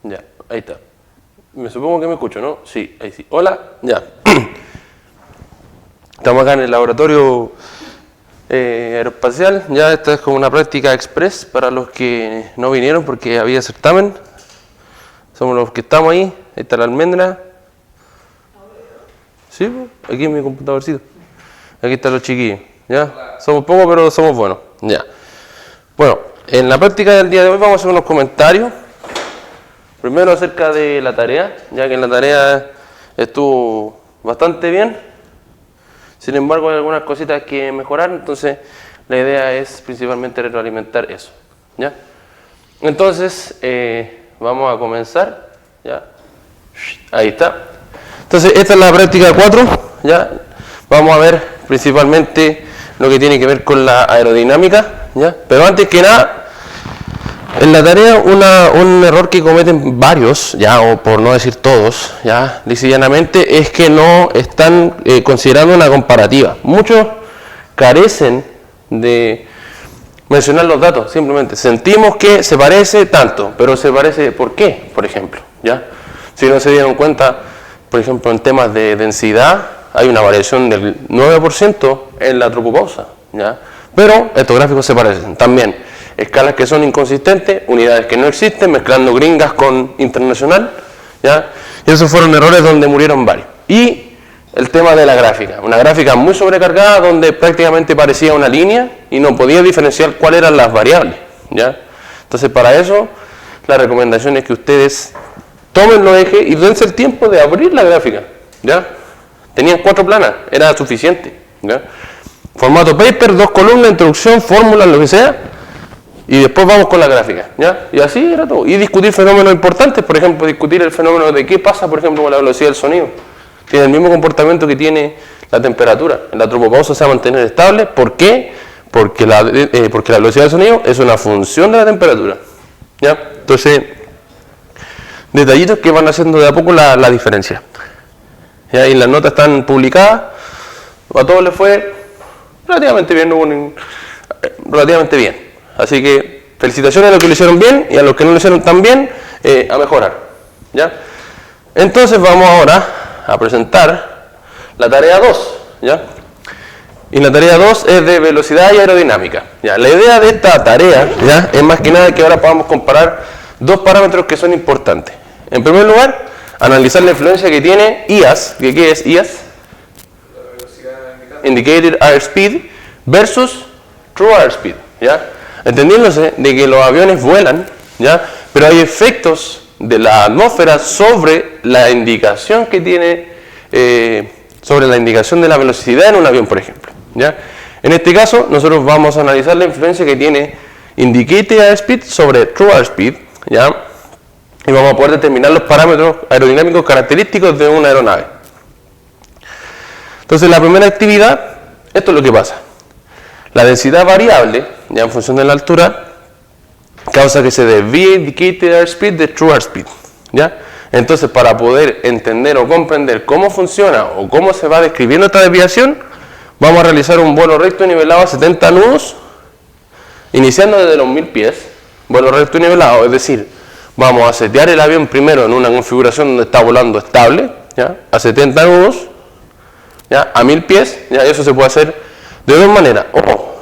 Ya, ahí está. Me supongo que me escucho, ¿no? Sí, ahí sí. Hola, ya. Estamos acá en el laboratorio aeroespacial. Ya esta es como una práctica express para los que no vinieron porque había certamen. Somos los que estamos ahí. Ahí está la almendra. Sí, aquí en mi computadorcito. Aquí están los chiquillos. ¿Ya? Somos pocos, pero somos buenos. Ya. Bueno, en la práctica del día de hoy vamos a hacer unos comentarios. Primero acerca de la tarea, ya que en la tarea estuvo bastante bien. Sin embargo, hay algunas cositas que mejorar, entonces la idea es principalmente retroalimentar eso. ¿Ya? Entonces, vamos a comenzar. ¿Ya? Ahí está. Entonces, esta es la práctica 4. ¿Ya? Vamos a ver principalmente lo que tiene que ver con la aerodinámica. ¿Ya? Pero antes que nada, en la tarea un error que cometen varios, ya, o por no decir todos, ya, lisa y llanamente, es que no están considerando una comparativa. Muchos carecen de mencionar los datos, simplemente sentimos que se parece tanto, pero se parece ¿por qué? Por ejemplo, ya. Si no se dieron cuenta, por ejemplo, en temas de densidad, hay una variación del 9% en la tropopausa, ya. Pero estos gráficos se parecen también. Escalas que son inconsistentes, unidades que no existen, mezclando gringas con internacional, ¿ya? Y esos fueron errores donde murieron varios. Y el tema de la gráfica, una gráfica muy sobrecargada donde prácticamente parecía una línea y no podía diferenciar cuáles eran las variables, ¿ya? Entonces para eso la recomendación es que ustedes tomen los ejes y dense el tiempo de abrir la gráfica, ¿ya? Tenían 4 planas, era suficiente, ¿ya? Formato paper, 2 columnas, introducción, fórmulas, lo que sea. Y después vamos con la gráfica, ¿ya? Y así era todo. Y discutir fenómenos importantes, por ejemplo, discutir el fenómeno de qué pasa, por ejemplo, con la velocidad del sonido. Tiene el mismo comportamiento que tiene la temperatura. En la tropopausa se va a mantener estable. ¿Por qué? Porque la velocidad del sonido es una función de la temperatura, ¿ya? Entonces, detallitos que van haciendo de a poco la diferencia. ¿Ya? Y las notas están publicadas. A todos les fue relativamente bien, relativamente bien. Así que felicitaciones a los que lo hicieron bien y a los que no lo hicieron tan bien, a mejorar, ¿ya? Entonces vamos ahora a presentar la tarea 2, ¿ya? Y la tarea 2 es de velocidad y aerodinámica, ¿ya? La idea de esta tarea, ¿ya?, es más que nada que ahora podamos comparar dos parámetros que son importantes. En primer lugar, analizar la influencia que tiene IAS, ¿qué es IAS? La velocidad Indicated Airspeed versus True Airspeed, ¿ya? Entendiéndose de que los aviones vuelan, ¿ya? Pero hay efectos de la atmósfera sobre la indicación que tiene, sobre la indicación de la velocidad en un avión, por ejemplo, ¿ya? En este caso, nosotros vamos a analizar la influencia que tiene Indicated Airspeed sobre True Airspeed, ¿ya? Y vamos a poder determinar los parámetros aerodinámicos característicos de una aeronave. Entonces, la primera actividad, esto es lo que pasa. La densidad variable, ya en función de la altura, causa que se desvíe Indicated Airspeed de True Airspeed, ¿ya? Entonces, para poder entender o comprender cómo funciona o cómo se va describiendo esta desviación, vamos a realizar un vuelo recto y nivelado a 70 nudos, iniciando desde los 1000 pies, vuelo recto y nivelado, es decir, vamos a setear el avión primero en una configuración donde está volando estable, ¿ya?, a 70 nudos, ¿ya?, a 1000 pies, ¿ya? Eso se puede hacer de dos maneras. O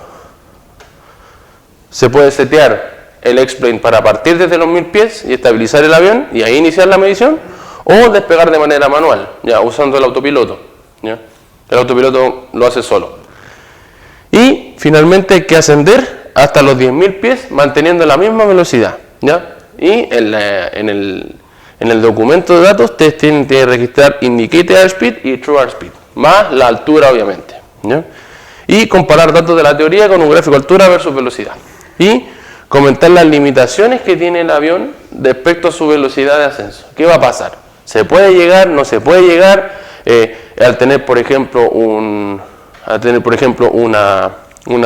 se puede setear el X-plane para partir desde los 1000 pies y estabilizar el avión y ahí iniciar la medición, o despegar de manera manual, ya, usando el autopiloto, ¿ya? El autopiloto lo hace solo. Y finalmente hay que ascender hasta los 10.000 pies manteniendo la misma velocidad, ¿ya? Y en el documento de datos ustedes tienen que registrar Indicated Airspeed y True Airspeed, más la altura obviamente, ¿ya? Y comparar datos de la teoría con un gráfico de altura versus velocidad. Y comentar las limitaciones que tiene el avión respecto a su velocidad de ascenso. ¿Qué va a pasar? ¿Se puede llegar? ¿No se puede llegar? Al tener, por ejemplo, una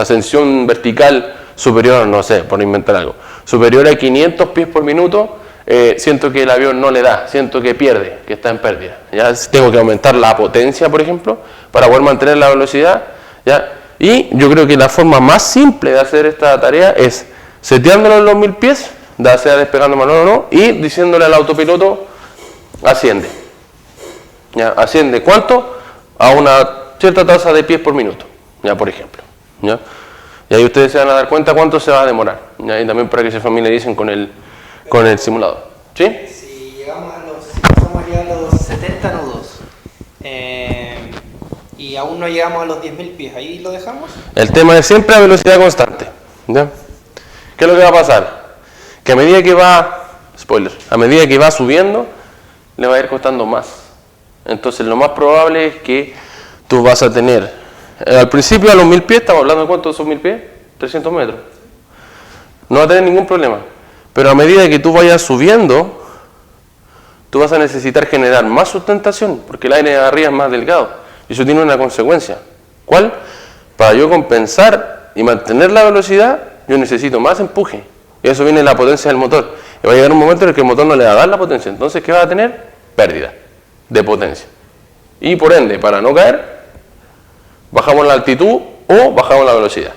ascensión vertical superior, no sé, por inventar algo, superior a 500 pies por minuto, siento que el avión no le da, siento que pierde, que está en pérdida. ¿Ya? Tengo que aumentar la potencia, por ejemplo, para poder mantener la velocidad, ¿ya? Y yo creo que la forma más simple de hacer esta tarea es seteándolo en los 1000 pies, ya sea despegando manual o no, y diciéndole al autopiloto, asciende. ¿Ya? Asciende, ¿cuánto? A una cierta tasa de pies por minuto, ya, por ejemplo. ¿Ya? Y ahí ustedes se van a dar cuenta cuánto se va a demorar. ¿Ya? Y también para que se familiaricen con el simulador. ¿Sí? Si pasamos ya a los 70 nudos y aún no llegamos a los 10.000 pies, ¿ahí lo dejamos? El tema es siempre a velocidad constante. ¿Ya? ¿Qué es lo que va a pasar? Que a medida que va, spoiler, a medida que va subiendo, le va a ir costando más. Entonces lo más probable es que tú vas a tener, al principio a los 1000 pies, estamos hablando de cuántos son 1000 pies, 300 metros. No va a tener ningún problema. Pero a medida que tú vayas subiendo, tú vas a necesitar generar más sustentación, porque el aire de arriba es más delgado. Y eso tiene una consecuencia. ¿Cuál? Para yo compensar y mantener la velocidad, yo necesito más empuje. Y eso viene de la potencia del motor. Y va a llegar un momento en el que el motor no le va a dar la potencia. Entonces, ¿qué va a tener? Pérdida de potencia. Y por ende, para no caer, bajamos la altitud o bajamos la velocidad.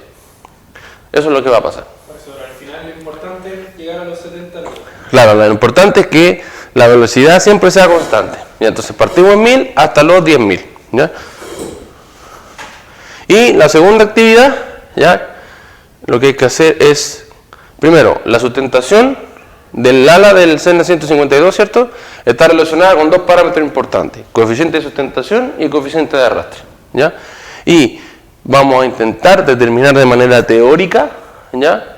Eso es lo que va a pasar. Por eso, al final lo importante es llegar a los 70 nudos. Claro, lo importante es que la velocidad siempre sea constante. ¿Ya? Entonces partimos en 1000 hasta los 10.000. ¿Ya? Y la segunda actividad, ¿ya? Lo que hay que hacer es, primero, la sustentación del ala del Cessna 152, ¿cierto? Está relacionada con dos parámetros importantes: coeficiente de sustentación y coeficiente de arrastre. ¿Ya? Y vamos a intentar determinar de manera teórica, ¿ya?,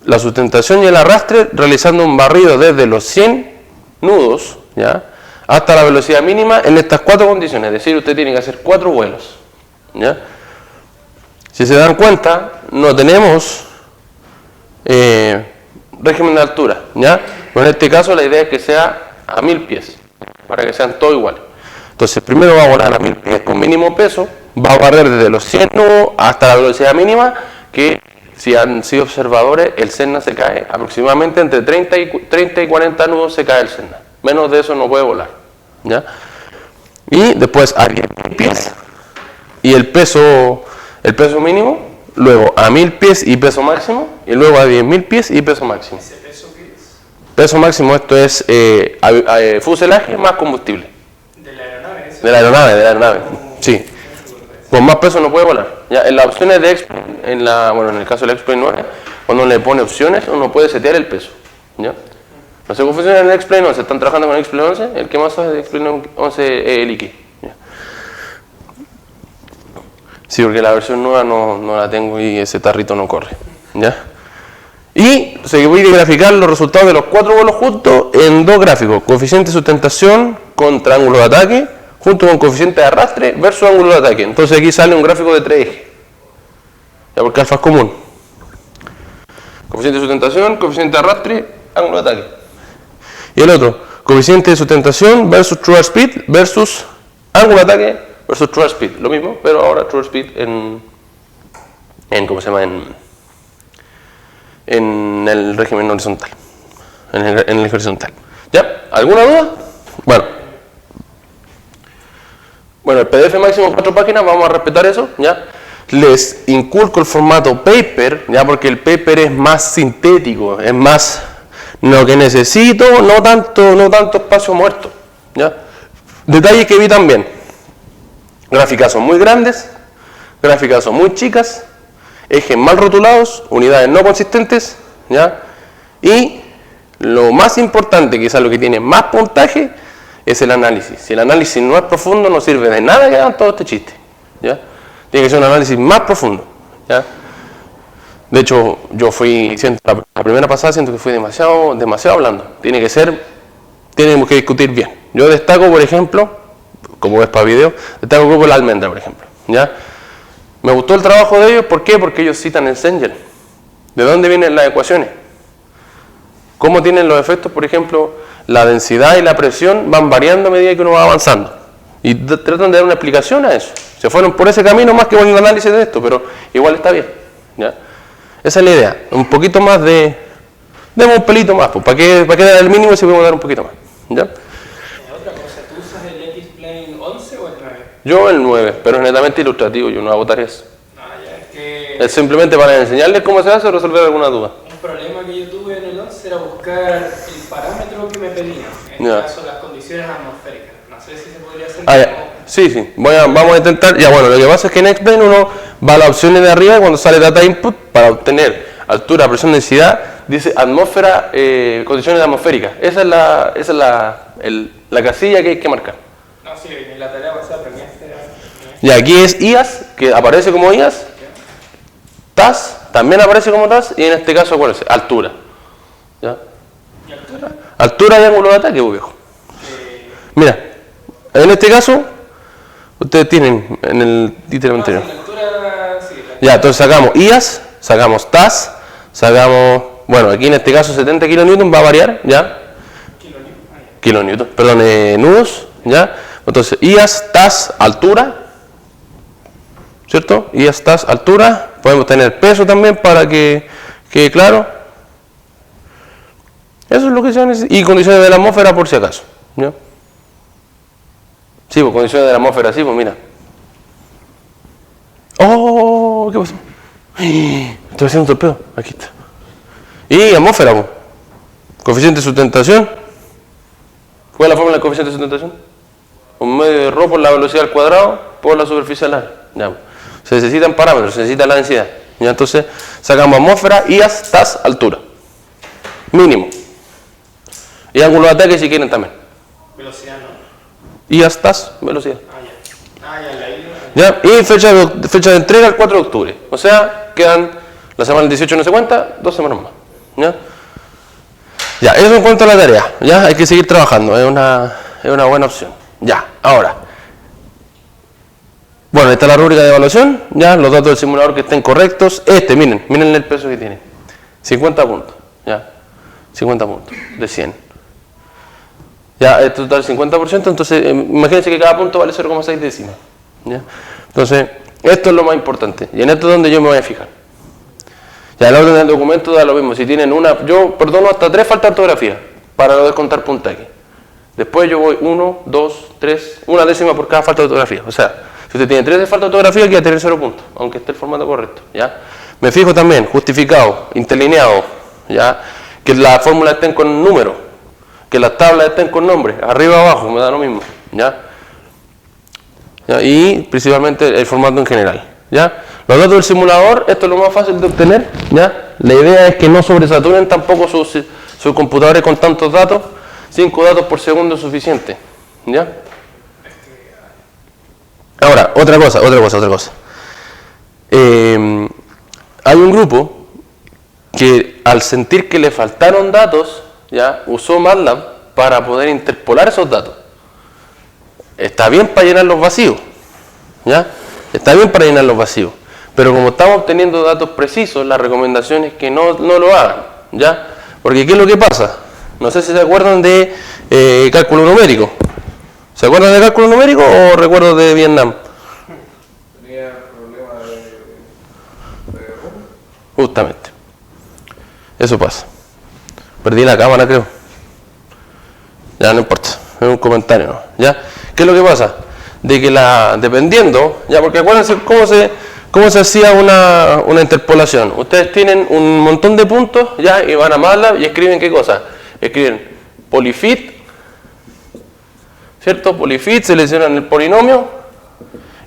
la sustentación y el arrastre realizando un barrido desde los 100 nudos, ¿ya?, hasta la velocidad mínima en estas 4 condiciones. Es decir, usted tiene que hacer 4 vuelos. ¿Ya? Si se dan cuenta, no tenemos régimen de altura. ¿Ya? Pero en este caso la idea es que sea a 1000 pies, para que sean todos iguales. Entonces primero va a volar a 1000 pies con mínimo peso, va a barrer desde los 100 nudos hasta la velocidad mínima, que si han sido observadores, el Cessna se cae aproximadamente entre 30 y 40 nudos se cae el Cessna. Menos de eso no puede volar. ¿Ya? Y después a 10.000 pies y el peso mínimo, luego a 1000 pies y peso máximo, y luego a 10.000 pies y peso máximo. ¿Ese peso qué es? Peso máximo, esto es fuselaje más combustible. ¿De la aeronave? ¿Eso? De la aeronave, sí. Con más peso no puede volar. ¿Ya? En las opciones de X-Plane, en el caso del X-Plane 9, cuando uno le pone opciones, uno puede setear el peso. ¿Ya? No sé cómo funciona en el X-Plane 11, están trabajando con el X-Plane 11, el que más sabe de X-Plane 11 es el Iki. ¿Ya? Sí, porque la versión nueva no la tengo y ese tarrito no corre. ¿Ya? Y se voy a graficar los resultados de los 4 vuelos juntos en 2 gráficos: coeficiente de sustentación contra ángulo de ataque, junto con coeficiente de arrastre versus ángulo de ataque. Entonces aquí sale un gráfico de 3 ejes. Ya, porque alfa es común. Coeficiente de sustentación, coeficiente de arrastre, ángulo de ataque. Y el otro, coeficiente de sustentación versus true speed versus ángulo de ataque versus true speed. Lo mismo, pero ahora true speed en ¿cómo se llama? En el régimen horizontal. En el horizontal. ¿Ya? ¿Alguna duda? Bueno, el PDF máximo 4 páginas, vamos a respetar eso, ¿ya? Les inculco el formato paper, ¿ya? Porque el paper es más sintético, es más lo que necesito, no tanto espacio muerto, ¿ya? Detalles que vi también: gráficas son muy grandes, gráficas son muy chicas, ejes mal rotulados, unidades no consistentes, ¿ya? Y lo más importante, quizás lo que tiene más puntaje, es el análisis. Si el análisis no es profundo, no sirve de nada que hagan todo este chiste, ¿ya? Tiene que ser un análisis más profundo, ¿ya? De hecho, yo la primera pasada siento que fui demasiado hablando. Tenemos que discutir bien. Yo destaco, por ejemplo, como es para video, destaco el grupo de la almendra, por ejemplo, ¿ya? Me gustó el trabajo de ellos. ¿Por qué? Porque ellos citan el Cengel. ¿De dónde vienen las ecuaciones? ¿Cómo tienen los efectos? Por ejemplo, la densidad y la presión van variando a medida que uno va avanzando. Y tratan de dar una explicación a eso. Se fueron por ese camino más que por el análisis de esto, pero igual está bien, ¿ya? Esa es la idea. Un poquito más de... Demos un pelito más, pues, ¿para qué dar el mínimo si podemos dar un poquito más? ¿Ya? Otra cosa, ¿tú usas el X-Plane 11 o el 9? Yo el 9, pero es netamente ilustrativo, yo no hago tareas. Ah, ya, es que... Es simplemente para enseñarles cómo se hace o resolver alguna duda. Un problema que yo tuve en el 11 buscar el parámetro que me pedían, en Ya. este caso las condiciones atmosféricas. No sé si se podría hacer Ah, ya. como... Sí, sí. Vamos a intentar. Ya, bueno, lo que pasa es que en X-Plane uno va a las opciones de arriba y cuando sale Data Input, para obtener altura, presión, densidad, dice atmósfera, condiciones atmosféricas. Esa es la casilla que hay que marcar. No, sí, en la tarea pasada aprendí este... Y aquí es IAS, que aparece como IAS. TAS, también aparece como TAS. Y en este caso, acuérdense, altura. ¿Ya? ¿Y altura? Altura y ángulo de ataque, pues, viejo. Mira, en este caso, ustedes tienen en el título anterior. La altura, sí. Ya, entonces sacamos IAS, sacamos TAS, sacamos, bueno, aquí en este caso 70 kN va a variar, ¿ya? Kilonewton, perdón, nudos, ¿ya? Entonces, IAS, TAS, altura, ¿cierto? IAS, TAS, altura, podemos tener peso también para que quede claro. Eso es lo que se necesita. Y condiciones de la atmósfera por si acaso, ¿ya? Sí, pues condiciones de la atmósfera, sí, pues mira. ¡Oh! ¿Qué pasó? Estoy haciendo un torpedo. Aquí está. Y atmósfera, pues. Coeficiente de sustentación. ¿Cuál es la fórmula del coeficiente de sustentación? Un medio de ρ por la velocidad al cuadrado por la superficie al área. Ya. Se necesitan parámetros, se necesita la densidad. Ya, entonces sacamos atmósfera, IAS, TAS, altura. Mínimo. Y ángulo de ataque si quieren también. Velocidad, ¿no? IAS, TAS, velocidad. La isla. ¿Ya? Y fecha de entrega el 4 de octubre. O sea, quedan la semana del 18 no se cuenta, 2 semanas más. ¿Ya? Ya, eso en cuanto a la tarea. Ya, hay que seguir trabajando, es una buena opción. Ya, ahora. Bueno, esta es la rúbrica de evaluación, ya, los datos del simulador que estén correctos. Miren el peso que tiene. 50 puntos, ya. 50 puntos de 100. Ya, el total 50%, entonces imagínense que cada punto vale 0,6 décimas. ¿Ya? Entonces, esto es lo más importante, y en esto es donde yo me voy a fijar. Ya, el orden del documento da lo mismo, si tienen yo perdono hasta 3 faltas de ortografía, para no descontar puntaje. Después yo voy 1, 2, 3, una décima por cada falta de ortografía. O sea, si usted tiene 3 de falta de ortografía, hay que tener 0 puntos, aunque esté el formato correcto. ¿Ya? Me fijo también, justificado, interlineado, ¿ya? Que las fórmulas estén con números, que las tablas estén con nombres, arriba abajo, me da lo mismo. ¿Ya? ¿Ya? Y principalmente el formato en general. ¿Ya? Los datos del simulador, esto es lo más fácil de obtener. ¿Ya? La idea es que no sobresaturen tampoco sus computadores con tantos datos. 5 datos por segundo es suficiente. ¿Ya? Ahora, otra cosa. Hay un grupo que al sentir que le faltaron datos, ya usó MATLAB para poder interpolar esos datos. Está bien para llenar los vacíos, ¿ya? Está bien para llenar los vacíos, pero como estamos obteniendo datos precisos, la recomendación es que no lo hagan, ¿ya? Porque ¿qué es lo que pasa? No sé si se acuerdan de cálculo numérico. ¿Se acuerdan de cálculo numérico o recuerdos de Vietnam? Tenía problema de Justamente. Eso pasa. Perdí la cámara, creo. Ya, no importa. Es un comentario, ¿no? ¿Ya? ¿Qué es lo que pasa? De que dependiendo, ya, porque acuérdense cómo se hacía una interpolación. Ustedes tienen un montón de puntos, ya, y van a MATLAB y escriben ¿qué cosa? Escriben polyfit, ¿cierto? Polyfit, seleccionan el polinomio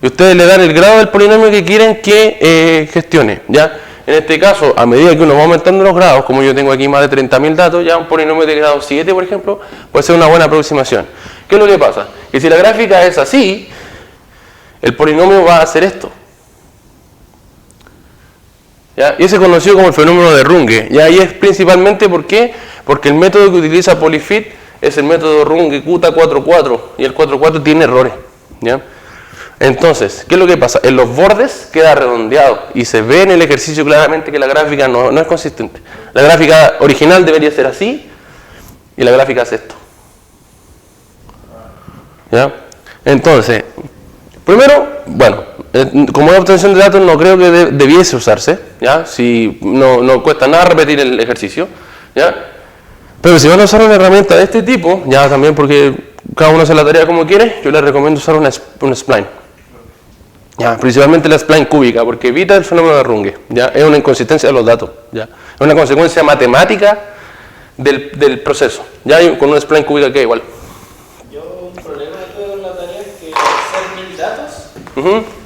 y ustedes le dan el grado del polinomio que quieren que gestione, ¿ya? En este caso, a medida que uno va aumentando los grados, como yo tengo aquí más de 30.000 datos, ya un polinomio de grado 7, por ejemplo, puede ser una buena aproximación. ¿Qué es lo que pasa? Que si la gráfica es así, el polinomio va a hacer esto. ¿Ya? Y ese es conocido como el fenómeno de Runge. ¿Ya? Y es principalmente ¿por qué? Porque el método que utiliza Polyfit es el método Runge QTA 4.4 y el 4.4 tiene errores. ¿Ya? Entonces, ¿qué es lo que pasa? En los bordes queda redondeado y se ve en el ejercicio claramente que la gráfica no es consistente. La gráfica original debería ser así y la gráfica es esto. ¿Ya? Entonces, primero, bueno, como obtención de datos no creo que debiese usarse, ¿ya? Si no cuesta nada repetir el ejercicio, ¿ya? Pero si van a usar una herramienta de este tipo, ya también porque cada uno hace la tarea como quiere, yo les recomiendo usar un spline. Ya, principalmente la spline cúbica, porque evita el fenómeno de Runge, ¿ya? Es una inconsistencia de los datos, ¿ya? Es una consecuencia matemática del proceso. Ya con una spline cúbica queda igual. Yo un problema que tuve con la tarea es que hacer 1000 datos,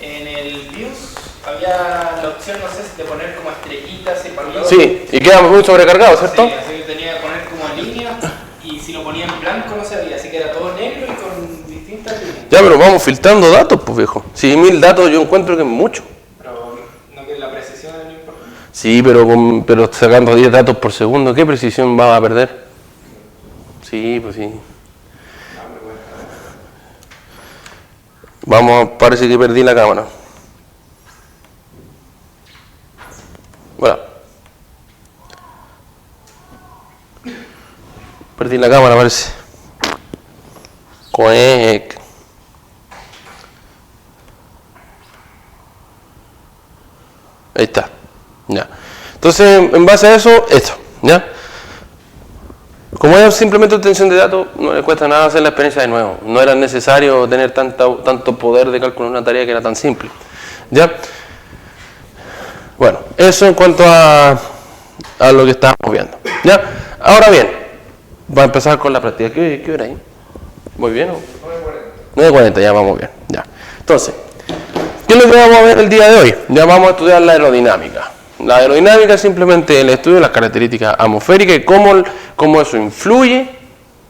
en el views había la opción, no sé, de poner como estrellitas y palillos. Sí, y queda muy sobrecargado, ¿cierto? Sí, así que tenía que poner como línea y si lo ponía en blanco no se veía, así que era todo negro y con distintas líneas. Ya, pero vamos filtrando datos, pues viejo. Si 1000 datos yo encuentro que es mucho. Pero no que la precisión no importa. Sí, pero sacando 10 datos por segundo, ¿qué precisión va a perder? Sí, pues sí. Vamos, parece que perdí la cámara. Voilà. Perdí la cámara, parece. Cuec. Ahí está. Ya. Entonces, en base a eso, esto. ¿Ya? Como es simplemente obtención de datos, no le cuesta nada hacer la experiencia de nuevo. No era necesario tener tanto poder de cálculo en una tarea que era tan simple. ¿Ya? Bueno, eso en cuanto a lo que estábamos viendo. ¿Ya? Ahora bien, va a empezar con la práctica. ¿Qué hora hay? ¿Muy bien? 9:40, ya vamos bien. Ya. Entonces, ¿qué es lo que vamos a ver el día de hoy? Ya vamos a estudiar la aerodinámica. La aerodinámica es simplemente el estudio de las características atmosféricas y cómo eso influye,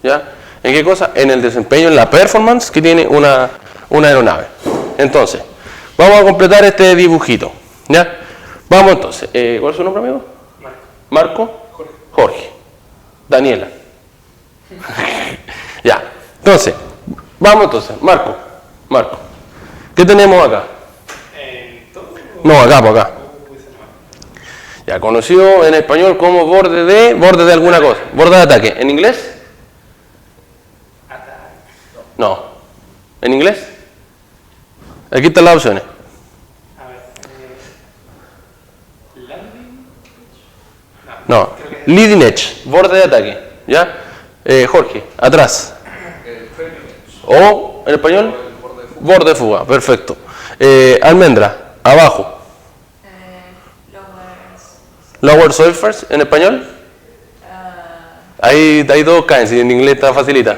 ¿ya? ¿En qué cosa? En el desempeño, en la performance que tiene una aeronave. Entonces, vamos a completar este dibujito, ¿ya? Vamos entonces. ¿Cuál es su nombre, amigo? Marco. Jorge. Daniela. Ya. Entonces, vamos entonces. Marco. ¿Qué tenemos acá? No, acá, por acá. Ya, conocido en español como borde de alguna cosa. Borde de ataque. ¿En inglés? No. ¿En inglés? Aquí están las opciones. No. Leading edge. Borde de ataque. ¿Ya? Jorge, atrás. O, en español, borde de fuga. Perfecto. Almendra, abajo. Lower surface, en español. Ahí dos caen, si en inglés está facilita.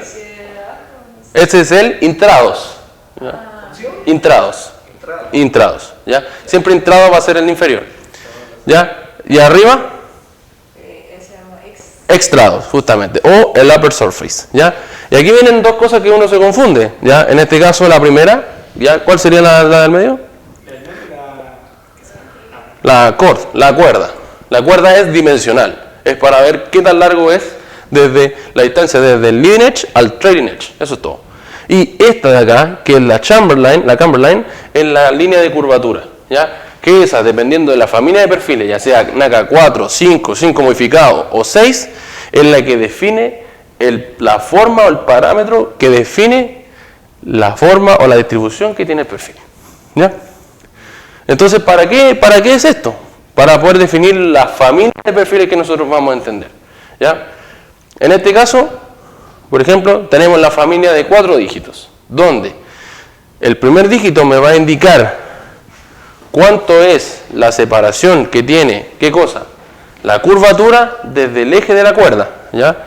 Este es el intrados. ¿Ya? Intrados. ¿Ya? Siempre intrado va a ser el inferior. ¿Ya? Y arriba. Extrados, justamente. O el upper surface. ¿Ya? Y aquí vienen dos cosas que uno se confunde. ¿Ya? En este caso la primera. ¿Ya? ¿Cuál sería la del medio? La cuerda. La cuerda es dimensional. Es para ver qué tan largo es desde la distancia desde el leading edge al trailing edge. Eso es todo. Y esta de acá, que es la camber line, es la línea de curvatura. ¿Ya? Que esa, dependiendo de la familia de perfiles, ya sea NACA 4, 5 modificado o 6, es la que define la forma o el parámetro que define la forma o la distribución que tiene el perfil. ¿Ya? Entonces, ¿para qué es esto? Para poder definir la familia de perfiles que nosotros vamos a entender. ¿Ya? En este caso, por ejemplo, tenemos la familia de 4 dígitos, donde el primer dígito me va a indicar cuánto es la separación que tiene, ¿qué cosa? La curvatura desde el eje de la cuerda. ¿Ya?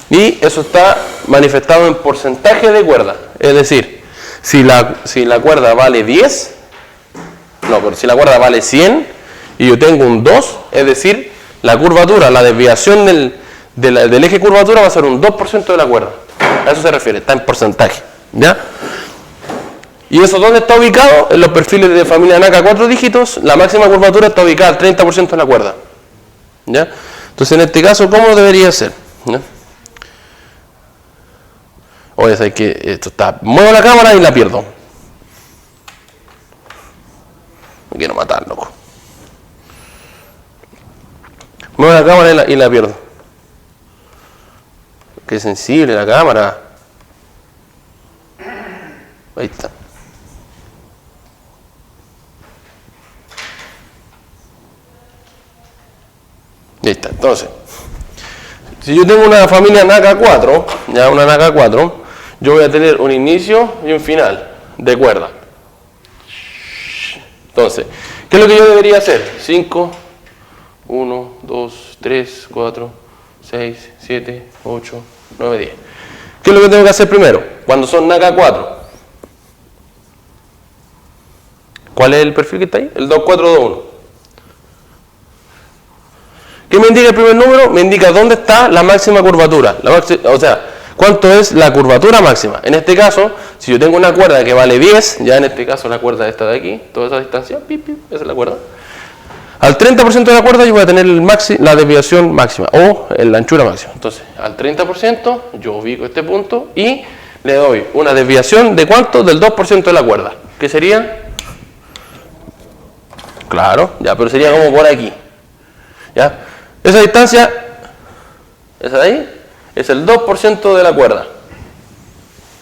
Y eso está manifestado en porcentaje de cuerda. Es decir, si la cuerda vale 10, pero si la cuerda vale 100 y yo tengo un 2, es decir, la curvatura, la desviación del eje curvatura va a ser un 2% de la cuerda. A eso se refiere, está en porcentaje. ¿Ya? ¿Y eso dónde está ubicado? En los perfiles de familia NACA 4 dígitos, la máxima curvatura está ubicada al 30% de la cuerda. ¿Ya? Entonces, en este caso, ¿cómo debería ser? ¿Ya? Oye, ¿sabes qué? Esto está... Muevo la cámara y la pierdo. Me quiero matar, loco. Muevo la cámara y la pierdo. Qué sensible la cámara. Ahí está. Ahí está. Entonces, si yo tengo una familia NACA 4, ya una NACA 4, yo voy a tener un inicio y un final de cuerda. Entonces, ¿qué es lo que yo debería hacer? 5, 1, 2, 3, 4, 6, 7, 8, 9, 10. ¿Qué es lo que tengo que hacer primero? Cuando son NACA 4. ¿Cuál es el perfil que está ahí? El 2, 4, 2, 1. ¿Qué me indica el primer número? Me indica dónde está la máxima curvatura. O sea, cuánto es la curvatura máxima. En este caso, si yo tengo una cuerda que vale 10, ya en este caso la cuerda esta de aquí, toda esa distancia, esa es la cuerda. Al 30% de la cuerda yo voy a tener la desviación máxima o la anchura máxima. Entonces, al 30% yo ubico este punto y le doy una desviación de ¿cuánto? Del 2% de la cuerda. ¿Qué sería? Claro, ya, pero sería como por aquí. ¿Ya? Esa distancia, esa de ahí, es el 2% de la cuerda.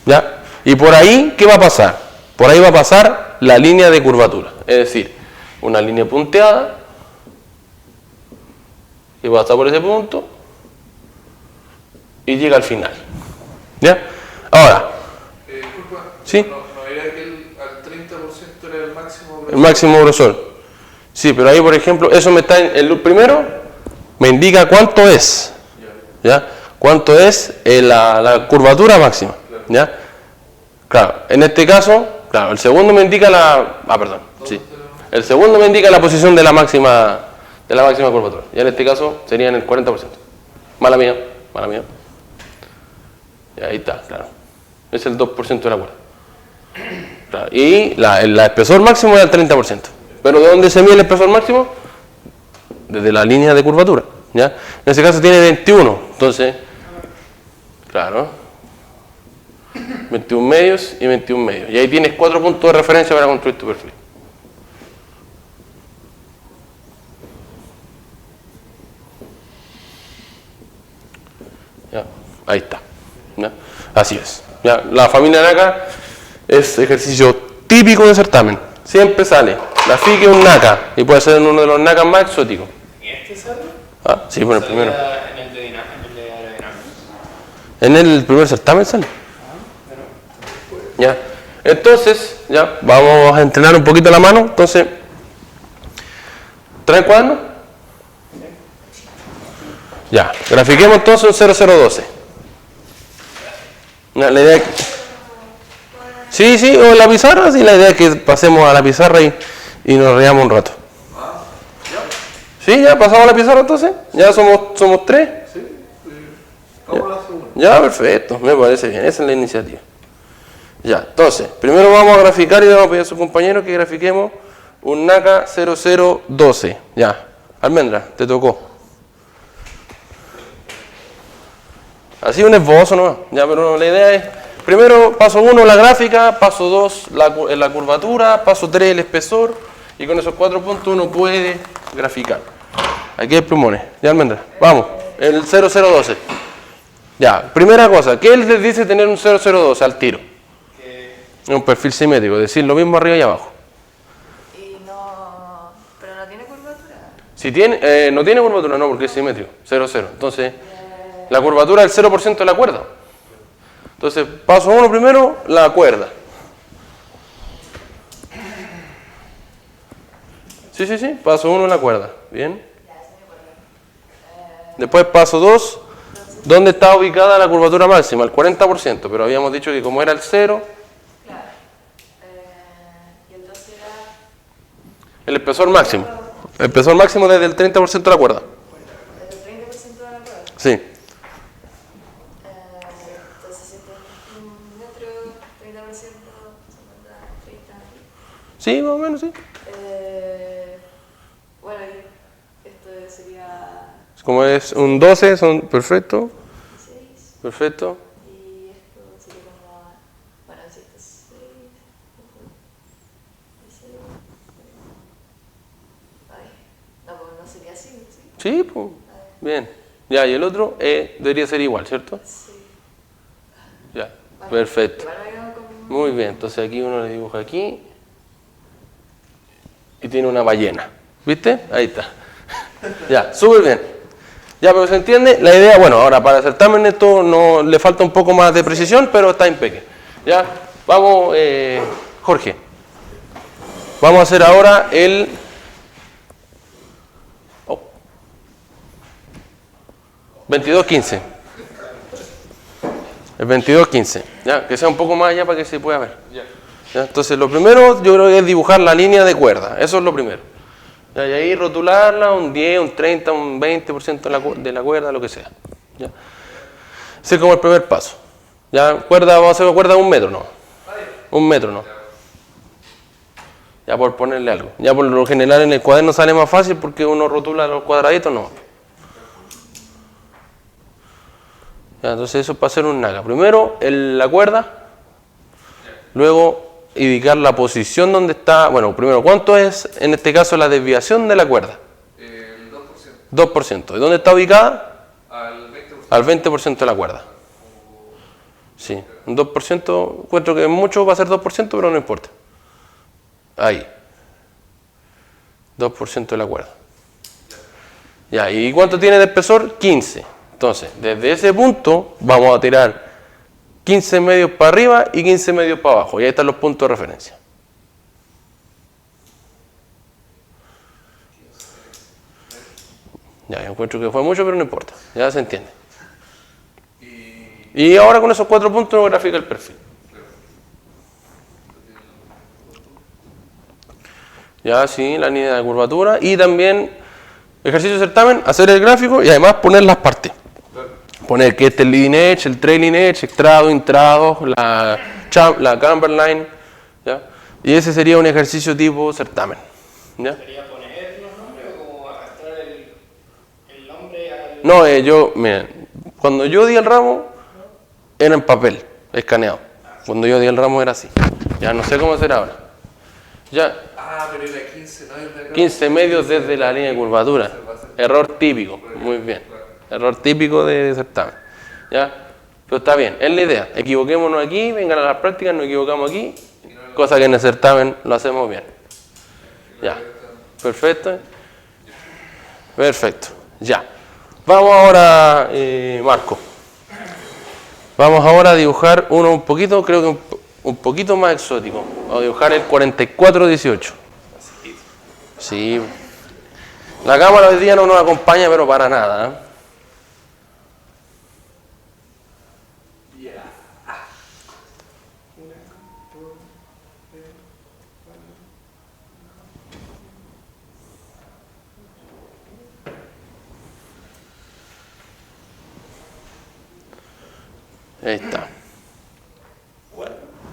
¿Ya? Y por ahí, ¿qué va a pasar? Por ahí va a pasar la línea de curvatura. Es decir, una línea punteada que pasa por ese punto y llega al final. ¿Ya? Ahora. Disculpa, ¿sí? ¿No era que al 30% era el máximo grosor? El máximo grosor. Sí, pero ahí, por ejemplo, eso me está en el primero, me indica cuánto es. ¿Ya? Cuánto es la curvatura máxima. ¿Ya? Claro, en este caso, claro, el segundo me indica sí. El segundo me indica la posición de la máxima curvatura. Y en este caso sería en el 40%. Mala mía. Y ahí está, claro. Es el 2% de la cuerda. Claro. Y el espesor máximo es el 30%. Pero ¿de dónde se mide el espesor máximo? Desde la línea de curvatura. ¿Ya? En ese caso tiene 21. Entonces, claro. 21 medios y 21 medios. Y ahí tienes 4 puntos de referencia para construir tu perfil. ¿Ya? Ahí está. ¿Ya? Así es. ¿Ya? La familia NACA es ejercicio típico de certamen. Siempre sale. La FIC es un NACA y puede ser uno de los NACA más exóticos. ¿Y este sale? Ah, sí, bueno, el primero. En el de aerodinámica. En el primer certamen sale. Ya. Entonces, ya, vamos a entrenar un poquito la mano. Entonces, ¿traen cuaderno? Ya, grafiquemos entonces un 0012. La idea es que... Sí, o en la pizarra, sí, la idea es que pasemos a la pizarra y nos reamos un rato. Sí, ya pasamos a la pizarra entonces. Ya somos 3. Sí, vamos a la segunda. Ya, perfecto, me parece bien, esa es la iniciativa. Ya, entonces, primero vamos a graficar y le vamos a pedir a su compañero que grafiquemos un NACA 0012. Ya, Almendra, te tocó. Así un esbozo, ¿no? Ya, pero la idea es, primero, paso 1, la gráfica, paso 2, la curvatura, paso 3, el espesor, y con esos 4 puntos uno puede graficar. Aquí hay plumones. Ya, Almendra, vamos, el 0012. Ya, primera cosa, ¿qué les dice tener un 0012 al tiro? Un perfil simétrico, es decir, lo mismo arriba y abajo. Pero no tiene curvatura. Si tiene, no tiene curvatura, no, porque es simétrico, 0, 0. Entonces, la curvatura es el 0% de la cuerda. Entonces, paso 1 primero, la cuerda. Sí, paso 1 la cuerda, bien. Después paso 2, ¿dónde está ubicada la curvatura máxima? El 40%, pero habíamos dicho que como era el 0... El espesor máximo. El espesor máximo desde el 30% de la cuerda. ¿Desde el 30% de la cuerda? Sí. Entonces, si es un metro, 30%, 50, 30. Sí, más o menos, sí. Bueno, esto sería... Como es un 12, son perfecto. 16. Perfecto. Y esto sería como... Bueno, si esto es 6. 16. Ay, no, pues no sería así, ¿sí? Sí, pues. Bien. Ya, y el otro debería ser igual, ¿cierto? Sí. Ya, perfecto. Igual me quedo con... Muy bien, entonces aquí uno le dibuja aquí. Y tiene una ballena. ¿Viste? Ahí está. Ya, súper bien. Ya, pero se entiende la idea. Bueno, ahora para el certamen esto no le falta un poco más de precisión, pero está impecable. Ya, vamos, Jorge. Vamos a hacer ahora el... 22.15. El 22.15. Ya, que sea un poco más allá para que se pueda ver. ¿Ya? Entonces, lo primero yo creo que es dibujar la línea de cuerda. Eso es lo primero. ¿Ya? Y ahí rotularla, un 10, un 30, un 20% de la cuerda, lo que sea. ¿Ya? Ese es como el primer paso. ¿Ya? Cuerda, vamos a hacer una cuerda de 1 metro, ¿no? 1 metro, ¿no? Ya por ponerle algo. Ya por lo general en el cuaderno sale más fácil porque uno rotula los cuadraditos, no. Ya, entonces eso es para hacer un naga. Primero la cuerda, luego indicar la posición donde está, bueno, primero, ¿cuánto es en este caso la desviación de la cuerda? El 2%. 2%. ¿Y dónde está ubicada? Al 20%. Al 20% de la cuerda. Sí, un 2%, encuentro que es mucho para ser 2%, pero no importa. Ahí. 2% de la cuerda. Ya, ¿y cuánto tiene de espesor? 15. Entonces, desde ese punto vamos a tirar 15 medios para arriba y 15 medios para abajo. Y ahí están los puntos de referencia. Ya, yo encuentro que fue mucho, pero no importa. Ya se entiende. Y ahora con esos 4 puntos uno grafica el perfil. Ya, sí, la línea de curvatura. Y también, ejercicio de certamen, hacer el gráfico y además poner las partes. Poner que este es el leading edge, el trailing edge, extrado, intrado, la camber line. ¿Ya? Y ese sería un ejercicio tipo certamen. ¿Ya? ¿Quería poner los nombres o como arrastrar el nombre al...? No, miren, cuando yo di el ramo, era en papel, escaneado. Cuando yo di el ramo era así. Ya no sé cómo será ahora. Ya. Ah, pero era 15, ¿no? Desde acá. 15 medios desde la línea de curvatura. Error típico. Muy bien. Error típico de certamen. ¿Ya? Pero está bien, es la idea. Equivoquémonos aquí, vengan a las prácticas, nos equivocamos aquí. Cosa que en el certamen lo hacemos bien. Ya. Perfecto. Perfecto. Ya. Vamos ahora, Marco. Vamos ahora a dibujar uno un poquito, creo que un poquito más exótico. Vamos a dibujar el 4418. Sí. La cámara hoy día no nos acompaña, pero para nada. Ahí está.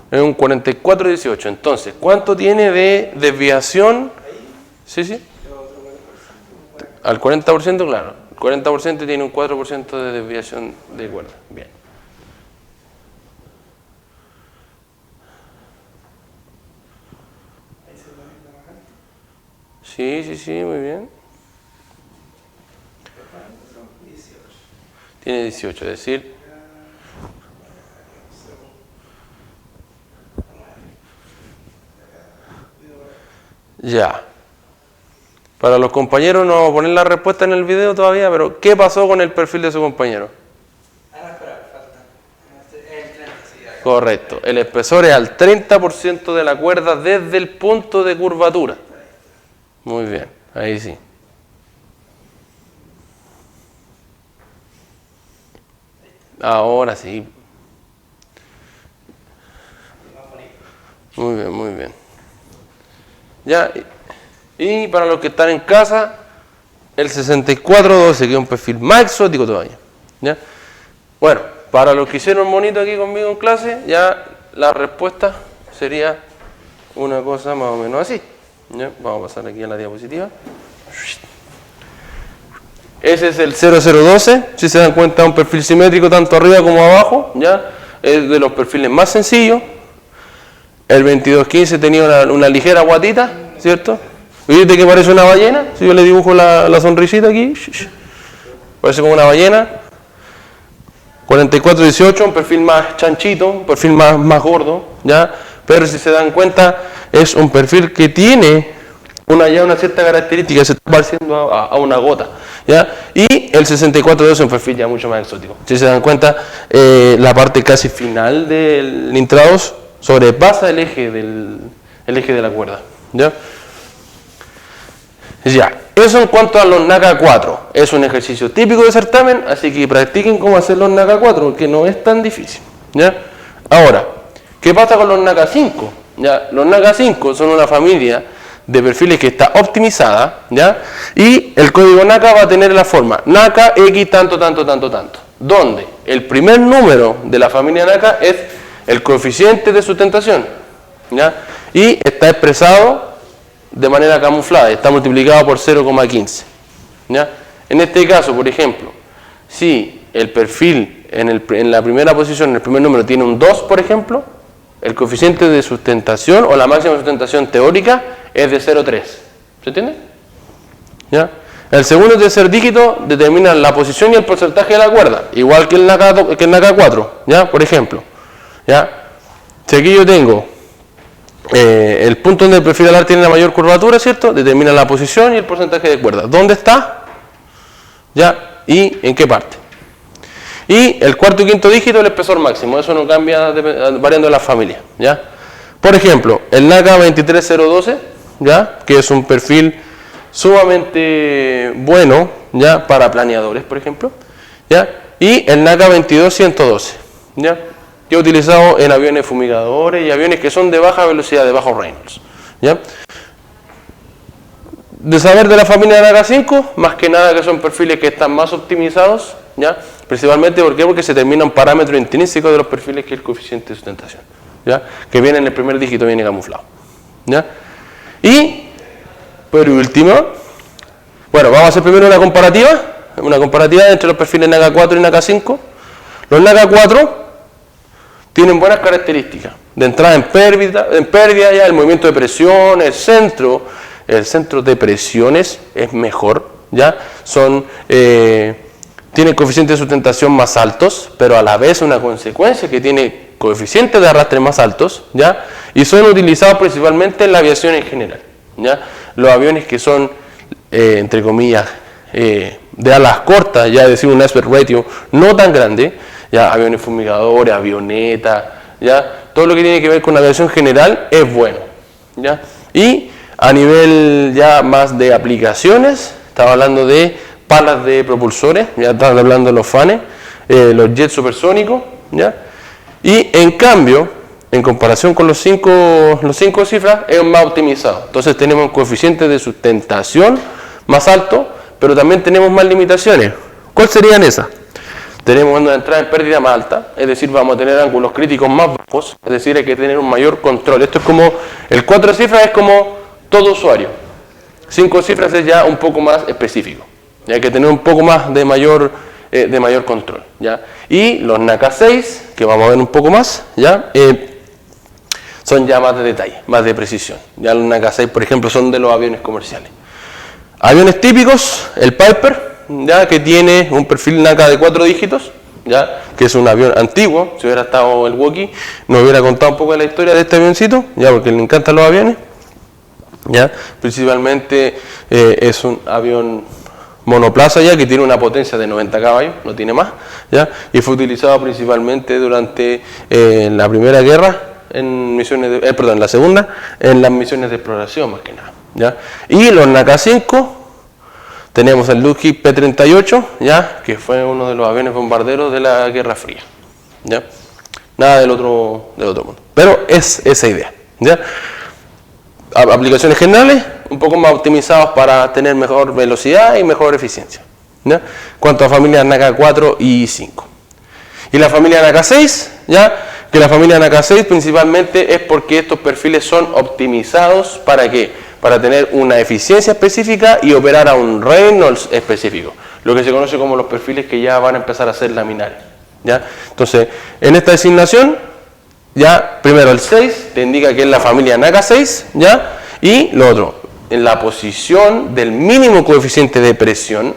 Es un 4418. Entonces, ¿cuánto tiene de desviación? Sí, sí. Al 40%, claro. El 40% tiene un 4% de desviación de cuerda. Bien. Sí, sí, sí, muy bien. Tiene 18, es decir... Ya. Para los compañeros no vamos a poner la respuesta en el video todavía, pero ¿qué pasó con el perfil de su compañero? El 30, sí. Correcto. El espesor es al 30% de la cuerda desde el punto de curvatura. Muy bien. Ahí sí. Ahora sí. Muy bien, muy bien. Ya, y para los que están en casa, el 6412, que es un perfil más exótico todavía. ¿Ya? Bueno, para los que hicieron monito aquí conmigo en clase, ya la respuesta sería una cosa más o menos así. ¿Ya? Vamos a pasar aquí a la diapositiva. Ese es el 0012, si se dan cuenta, un perfil simétrico tanto arriba como abajo. ¿Ya? Es de los perfiles más sencillos. El 2215 tenía una ligera guatita, ¿cierto? ¿Viste que parece una ballena? Si yo le dibujo la sonrisita aquí, parece como una ballena. 4418, un perfil más chanchito, un perfil más gordo, ¿ya? Pero si se dan cuenta, es un perfil que tiene ya una cierta característica, se está pareciendo a una gota, ¿ya? Y el 6412 es un perfil ya mucho más exótico. Si se dan cuenta, la parte casi final del intrados sobrepasa el eje de la cuerda, ¿ya? Ya, eso en cuanto a los NACA 4. Es un ejercicio típico de certamen, así que practiquen cómo hacer los NACA 4, porque no es tan difícil. ¿Ya? Ahora, ¿qué pasa con los NACA 5? ¿Ya? Los NACA 5 son una familia de perfiles que está optimizada, ¿ya? Y el código NACA va a tener la forma NACA X tanto, tanto, tanto, tanto, donde el primer número de la familia NACA es el coeficiente de sustentación, ¿ya? Y está expresado de manera camuflada, está multiplicado por 0,15, ¿ya? En este caso, por ejemplo, si el perfil en la primera posición, en el primer número, tiene un 2, por ejemplo, el coeficiente de sustentación o la máxima sustentación teórica es de 0,3. ¿Se entiende? ¿Ya? El segundo y tercer dígito determinan la posición y el porcentaje de la cuerda, igual que el NACA 4, ¿ya? Por ejemplo, ¿ya? Si aquí yo tengo el punto donde el perfil alar tiene la mayor curvatura, ¿cierto? Determina la posición y el porcentaje de cuerda. ¿Dónde está? ¿Ya? ¿Y en qué parte? Y el cuarto y quinto dígito es el espesor máximo, eso no cambia variando la familia, ¿ya? Por ejemplo, el NACA 23012, ¿ya? Que es un perfil sumamente bueno, ¿ya? Para planeadores, por ejemplo, ¿ya? Y el NACA 22112, ¿ya? Que he utilizado en aviones fumigadores y aviones que son de baja velocidad, de bajo Reynolds, ¿ya? De saber de la familia de NACA 5, más que nada que son perfiles que están más optimizados, ¿ya? Principalmente porque se termina un parámetro intrínseco de los perfiles que es el coeficiente de sustentación, ¿ya? Que viene en el primer dígito, viene camuflado, ¿ya? Y por último, bueno, vamos a hacer primero una comparativa entre los perfiles NACA 4 y NACA 5. Los NACA 4 tienen buenas características de entrada en pérdida, ya el movimiento de presión, el centro de presiones es mejor, ¿ya? Tienen coeficientes de sustentación más altos, pero a la vez una consecuencia que tiene coeficientes de arrastre más altos, ¿ya? Y son utilizados principalmente en la aviación en general, ¿ya? Los aviones que son, entre comillas, de alas cortas, ya es decir, un aspect ratio no tan grande, ya aviones fumigadores, avionetas, ya todo lo que tiene que ver con la aviación general es bueno, ¿ya? Y a nivel ya más de aplicaciones, estaba hablando de palas de propulsores, ya estaba hablando de los fanes, los jets supersónicos, ¿ya? Y en cambio, en comparación con los cinco cifras, es más optimizado. Entonces tenemos un coeficiente de sustentación más alto, pero también tenemos más limitaciones. ¿Cuáles serían esas? Tenemos una entrada en pérdida más alta, es decir, vamos a tener ángulos críticos más bajos, es decir, hay que tener un mayor control. Esto es como, el 4 cifras es como todo usuario, 5 cifras es ya un poco más específico, y hay que tener un poco más de mayor control, ¿ya? Y los NACA 6, que vamos a ver un poco más, ¿ya? Son ya más de detalle, más de precisión. Ya los NACA 6, por ejemplo, son de los aviones comerciales. Aviones típicos, el Piper, ya que tiene un perfil NACA de 4 dígitos, ya que es un avión antiguo. Si hubiera estado el Wookiee, nos hubiera contado un poco de la historia de este avioncito, ya porque le encantan los aviones, ya. Principalmente es un avión monoplaza, ya que tiene una potencia de 90 caballos, no tiene más, ya, y fue utilizado principalmente durante la Primera Guerra en misiones la Segunda, en las misiones de exploración más que nada, ya. Y los NACA 5 tenemos el Lockheed P-38, ya, que fue uno de los aviones bombarderos de la Guerra Fría, ya. Nada del otro mundo, pero es esa idea, ya. Aplicaciones generales, un poco más optimizados para tener mejor velocidad y mejor eficiencia, ¿ya? Cuanto a familias NACA 4 y 5. Y la familia NACA 6, ¿ya? Que la familia NACA 6 principalmente es porque estos perfiles son optimizados ¿para qué? Para tener una eficiencia específica y operar a un Reynolds específico, lo que se conoce como los perfiles que ya van a empezar a ser laminares, ¿ya? Entonces, en esta designación, ya, primero el 6 te indica que es la familia NACA 6, ¿ya? Y lo otro, en la posición del mínimo coeficiente de presión,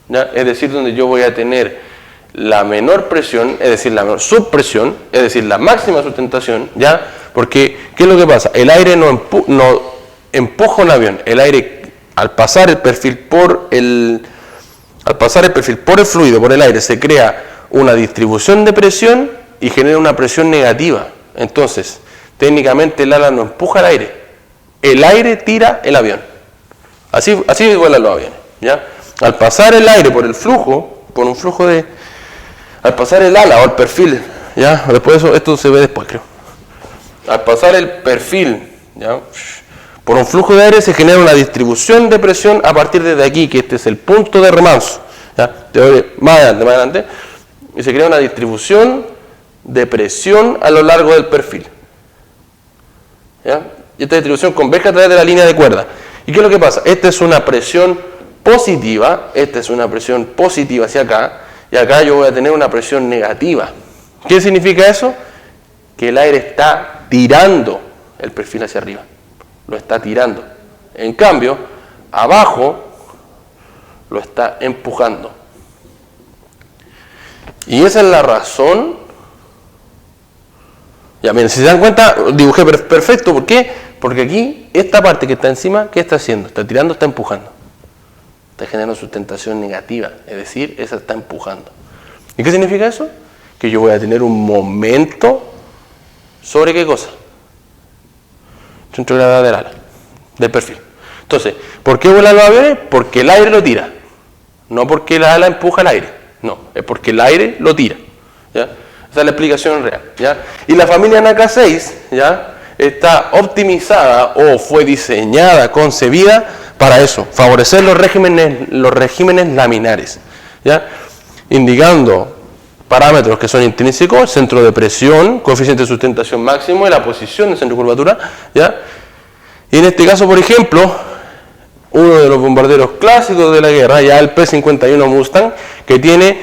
¿ya? Es decir, donde yo voy a tener la menor presión, es decir, la menor subpresión, es decir, la máxima sustentación, ¿ya? Porque, ¿qué es lo que pasa? El aire no empuja un avión, el aire, al pasar el perfil por el fluido, por el aire, se crea una distribución de presión y genera una presión negativa. Entonces, técnicamente el ala no empuja el aire tira el avión. Así vuelan los aviones, ¿ya? Al pasar el aire por el flujo, por un flujo de... Al pasar el ala o el perfil, ¿ya? Después esto se ve después, creo. Al pasar el perfil, ¿ya? Por un flujo de aire se genera una distribución de presión a partir de aquí, que este es el punto de remanso, ¿ya? Más adelante, y se crea una distribución de presión a lo largo del perfil, ¿ya? Y esta distribución converge a través de la línea de cuerda. ¿Y qué es lo que pasa? Esta es una presión positiva, hacia acá, y acá yo voy a tener una presión negativa. ¿Qué significa eso? Que el aire está tirando el perfil hacia arriba, lo está tirando. En cambio, abajo lo está empujando. Y esa es la razón. Ya, miren, si se dan cuenta, dibujé perfecto. ¿Por qué? Porque aquí, esta parte que está encima, ¿qué está haciendo? Está tirando, está empujando. Está generando sustentación negativa, es decir, esa está empujando. ¿Y qué significa eso? Que yo voy a tener un momento sobre qué cosa? Centro de gravedad del ala, del perfil. Entonces, ¿por qué vuelan los aviones? Porque el aire lo tira. No porque la ala empuja el aire. No, es porque el aire lo tira. ¿Ya? Esa es la explicación real. ¿Ya? Y la familia NACA-6, ¿ya?, está optimizada o fue diseñada, concebida para eso, favorecer los regímenes laminares, ¿ya?, indicando parámetros que son intrínsecos, centro de presión, coeficiente de sustentación máximo y la posición del centro de curvatura, ¿ya? Y en este caso, por ejemplo, uno de los bombarderos clásicos de la guerra, ya el P-51 Mustang, que tiene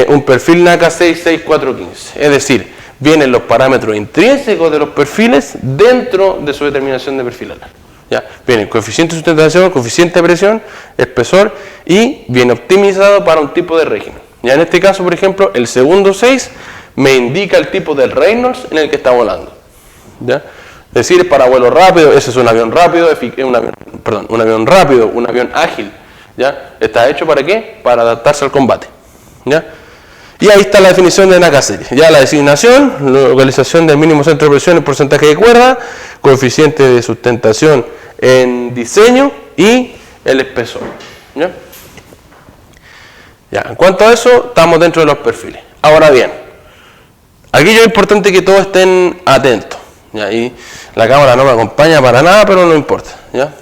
un perfil NACA 66415, es decir, vienen los parámetros intrínsecos de los perfiles dentro de su determinación de perfil alar. ¿Ya? Viene el coeficiente de sustentación, coeficiente de presión, espesor y viene optimizado para un tipo de régimen. Ya en este caso, por ejemplo, el segundo 6 me indica el tipo de Reynolds en el que está volando. ¿Ya? Es decir, para vuelo rápido, ese es un avión rápido, un avión ágil. ¿Ya? ¿Está hecho para qué? Para adaptarse al combate. ¿Ya? Y ahí está la definición de NACA serie. Ya la designación, localización del mínimo centro de presión, el porcentaje de cuerda, coeficiente de sustentación en diseño y el espesor. ¿Ya? Ya, en cuanto a eso, estamos dentro de los perfiles. Ahora bien, aquí es importante que todos estén atentos. ¿Ya? Y la cámara no me acompaña para nada, pero no importa. ¿Ya?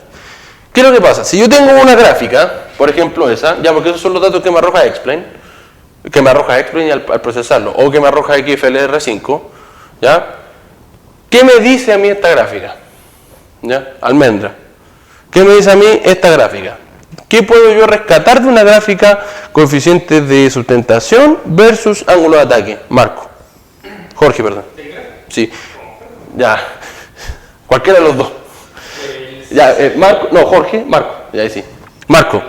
¿Qué es lo que pasa? Si yo tengo una gráfica, por ejemplo esa, ya porque esos son los datos que me arroja Explain, al procesarlo, o que me arroja XFLR5, ¿ya? ¿Qué me dice a mí esta gráfica? ¿Ya? Almendra. ¿Qué me dice a mí esta gráfica? ¿Qué puedo yo rescatar de una gráfica coeficiente de sustentación versus ángulo de ataque? Jorge, perdón. Sí. Ya. Cualquiera de los dos. Ya, Jorge, Marco. Ya, ahí sí. Marco.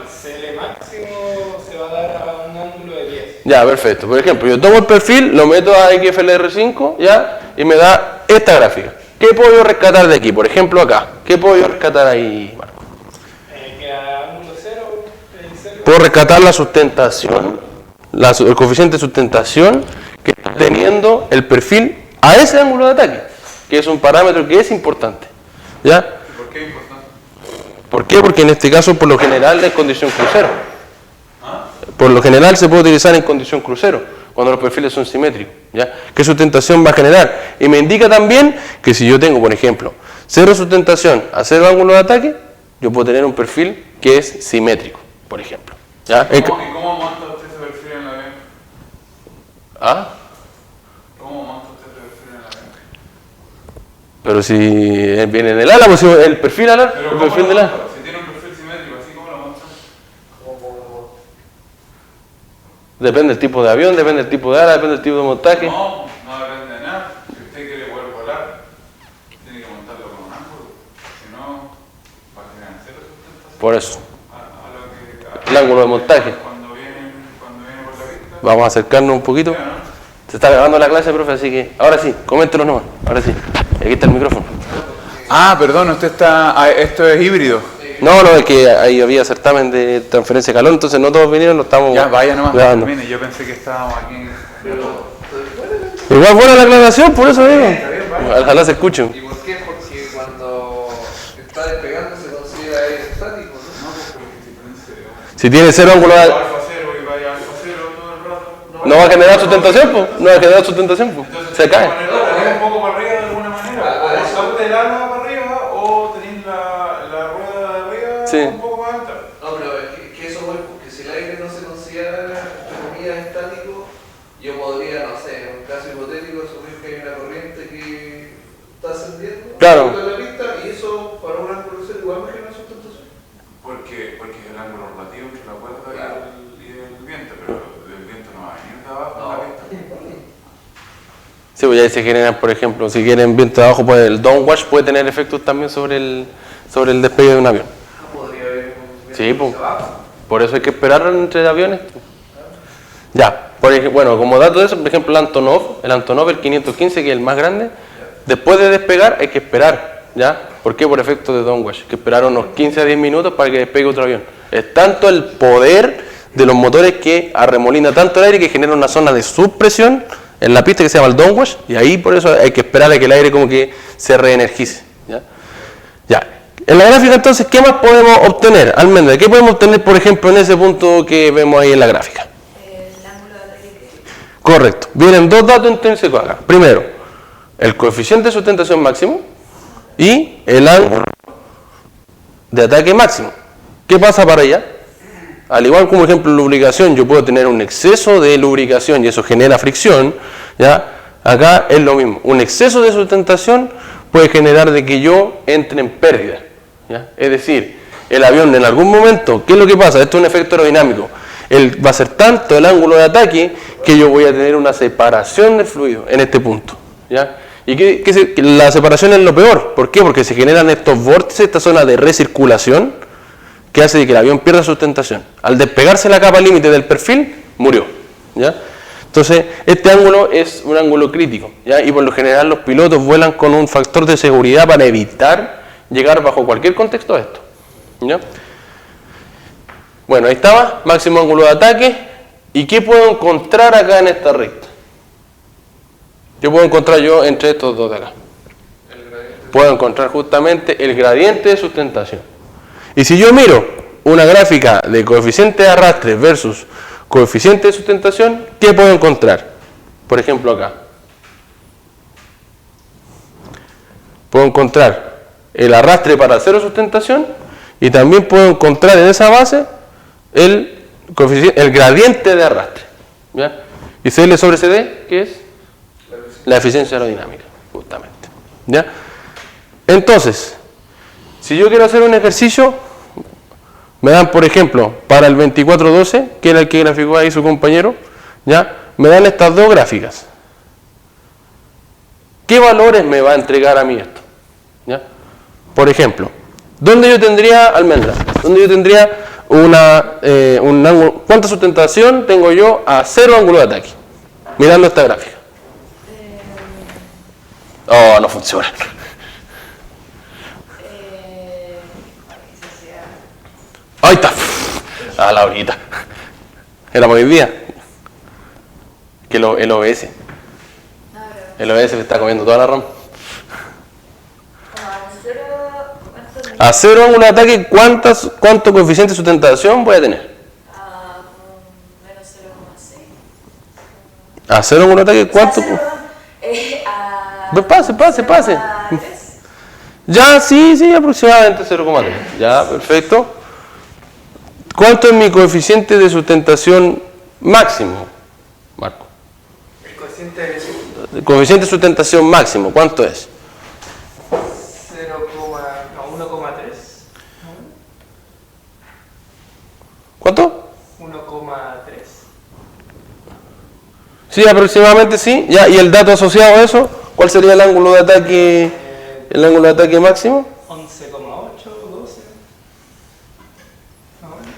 Ya, perfecto. Por ejemplo, yo tomo el perfil, lo meto a XFLR5, ¿ya? Y me da esta gráfica. ¿Qué puedo yo rescatar de aquí? Por ejemplo, acá. ¿Qué puedo yo rescatar ahí, Marco? Que a ángulo cero, puedo rescatar la sustentación, el coeficiente de sustentación que está teniendo el perfil a ese ángulo de ataque, que es un parámetro que es importante. ¿Ya? ¿Por qué es importante? ¿Por qué? Porque en este caso, por lo general, es condición crucero. Por lo general se puede utilizar en condición crucero, cuando los perfiles son simétricos. ¿Ya? ¿Qué sustentación va a generar? Y me indica también que si yo tengo, por ejemplo, cero sustentación a cero ángulo de ataque, yo puedo tener un perfil que es simétrico, por ejemplo. ¿Ya? ¿Y cómo monta usted ese perfil en la avión? ¿Ah? ¿Cómo monta usted ese perfil en la avión? Pero si viene en el ala, pues el perfil ala, ¿Pero el cómo perfil lo del ala. monta? Si tiene un perfil simétrico, ¿así cómo lo monta? Depende del tipo de avión, depende del tipo de ala, depende del tipo de montaje. No depende de nada. Si usted quiere poder volar, tiene que montarlo con un ángulo. Si no, va a tener cero sustentación. Por eso, A el ángulo de montaje. Cuando viene por la vista. Vamos a acercarnos un poquito. Se está grabando la clase, profe, así que ahora sí, coméntelo nomás. Ahora sí. Aquí está el micrófono. Ah, perdón, usted está... esto es híbrido. No, es que ahí había certamen de transferencia de calor, entonces no todos vinieron, lo estamos Ya, vaya nomás, grabando. termine. Yo pensé que estábamos aquí... Igual buena la aclaración, por eso digo. Ojalá se escuchen. ¿Y por qué? Porque cuando está despegando se considera aire estático, ¿no? Si tiene cero ángulo de... alfa cero y vaya alfa cero todo el rato. No va a generar sustentación, pues. No va a generar sustentación, pues. Entonces, Se cae. un poco para arriba de alguna manera. O salte el ala para arriba o tenés la rueda de arriba Sí. un poco más alta. No, pero que eso voy, porque si el aire no se considera entre comillas estático, yo podría, no sé, en un caso hipotético, asumir que hay una corriente que está ascendiendo Claro. en la pista y eso para un ángulo cero igual me genera sustentación. Porque es el ángulo relativo entre la cuerda y el viento, pero el viento no va a venir de abajo a la pista. Sí, pues ahí se generan, por ejemplo, si quieren viento de abajo, pues el downwash puede tener efectos también sobre el despegue de un avión. No podría haber un Sí, pues. hacia abajo. Por eso hay que esperar entre aviones. Ya, por ejemplo, bueno, como dato de eso, por ejemplo, el Antonov, el 515, que es el más grande, después de despegar hay que esperar, ¿ya? ¿Por qué? Por efecto de downwash, hay que esperar unos 15 a 10 minutos para que despegue otro avión. Es tanto el poder de los motores que arremolina tanto el aire que genera una zona de subpresión en la pista que se llama el downwash, y ahí por eso hay que esperar a que el aire como que se reenergice, ¿ya? Ya. En la gráfica entonces, ¿qué más podemos obtener? Almendra, ¿qué podemos obtener, por ejemplo, en ese punto que vemos ahí en la gráfica? El ángulo de ataque crítico. Correcto. Vienen dos datos intrínsecos acá. Primero, el coeficiente de sustentación máximo y el ángulo de ataque máximo. ¿Qué pasa para allá? Al igual como ejemplo lubricación, yo puedo tener un exceso de lubricación y eso genera fricción, ¿ya? Acá es lo mismo. Un exceso de sustentación puede generar de que yo entre en pérdida, ¿ya? Es decir, el avión en algún momento, ¿qué es lo que pasa? Esto es un efecto aerodinámico. Va a ser tanto el ángulo de ataque que yo voy a tener una separación del fluido en este punto, ¿ya? Y que la separación es lo peor. ¿Por qué? Porque se generan estos vórtices, esta zona de recirculación, que hace que el avión pierda sustentación. Al despegarse la capa límite del perfil, murió, ¿ya? Entonces, este ángulo es un ángulo crítico, ¿ya? Y por lo general los pilotos vuelan con un factor de seguridad para evitar llegar bajo cualquier contexto a esto, ¿ya? Bueno, ahí estaba, máximo ángulo de ataque. ¿Y qué puedo encontrar acá en esta recta? ¿Qué puedo encontrar yo entre estos dos de acá? Puedo encontrar justamente el gradiente de sustentación. Y si yo miro una gráfica de coeficiente de arrastre versus coeficiente de sustentación, ¿qué puedo encontrar? Por ejemplo acá. Puedo encontrar el arrastre para cero sustentación y también puedo encontrar en esa base el gradiente de arrastre, ¿ya? Y CL sobre CD, ¿qué es? La eficiencia aerodinámica, justamente, ¿ya? Entonces, si yo quiero hacer un ejercicio, me dan, por ejemplo, para el 2412, que era el que graficó ahí su compañero, ¿ya? Me dan estas dos gráficas. ¿Qué valores me va a entregar a mí esto? ¿Ya? Por ejemplo, ¿dónde yo tendría, Almendra? ¿Dónde yo tendría un ángulo? ¿Cuánta sustentación tengo yo a cero ángulo de ataque? Mirando esta gráfica. Oh, no funciona. Ahí está. A la horita. Era hoy día. Que el OBS. El OBS me está comiendo toda la RAM. A cero ángulo de ataque, ¿cuánto coeficiente de sustentación voy a tener? Menos 0,6. A cero ángulo de ataque, ¿cuánto? Pase. Ya, sí, aproximadamente 0,3. Ya, perfecto. ¿Cuánto es mi coeficiente de sustentación máximo, Marco? El coeficiente de El coeficiente de sustentación máximo, ¿cuánto es? 1,3. ¿Cuánto? 1,3. Sí, aproximadamente sí. Ya, ¿y el dato asociado a eso? ¿Cuál sería el ángulo de ataque, máximo? 11,8, 12.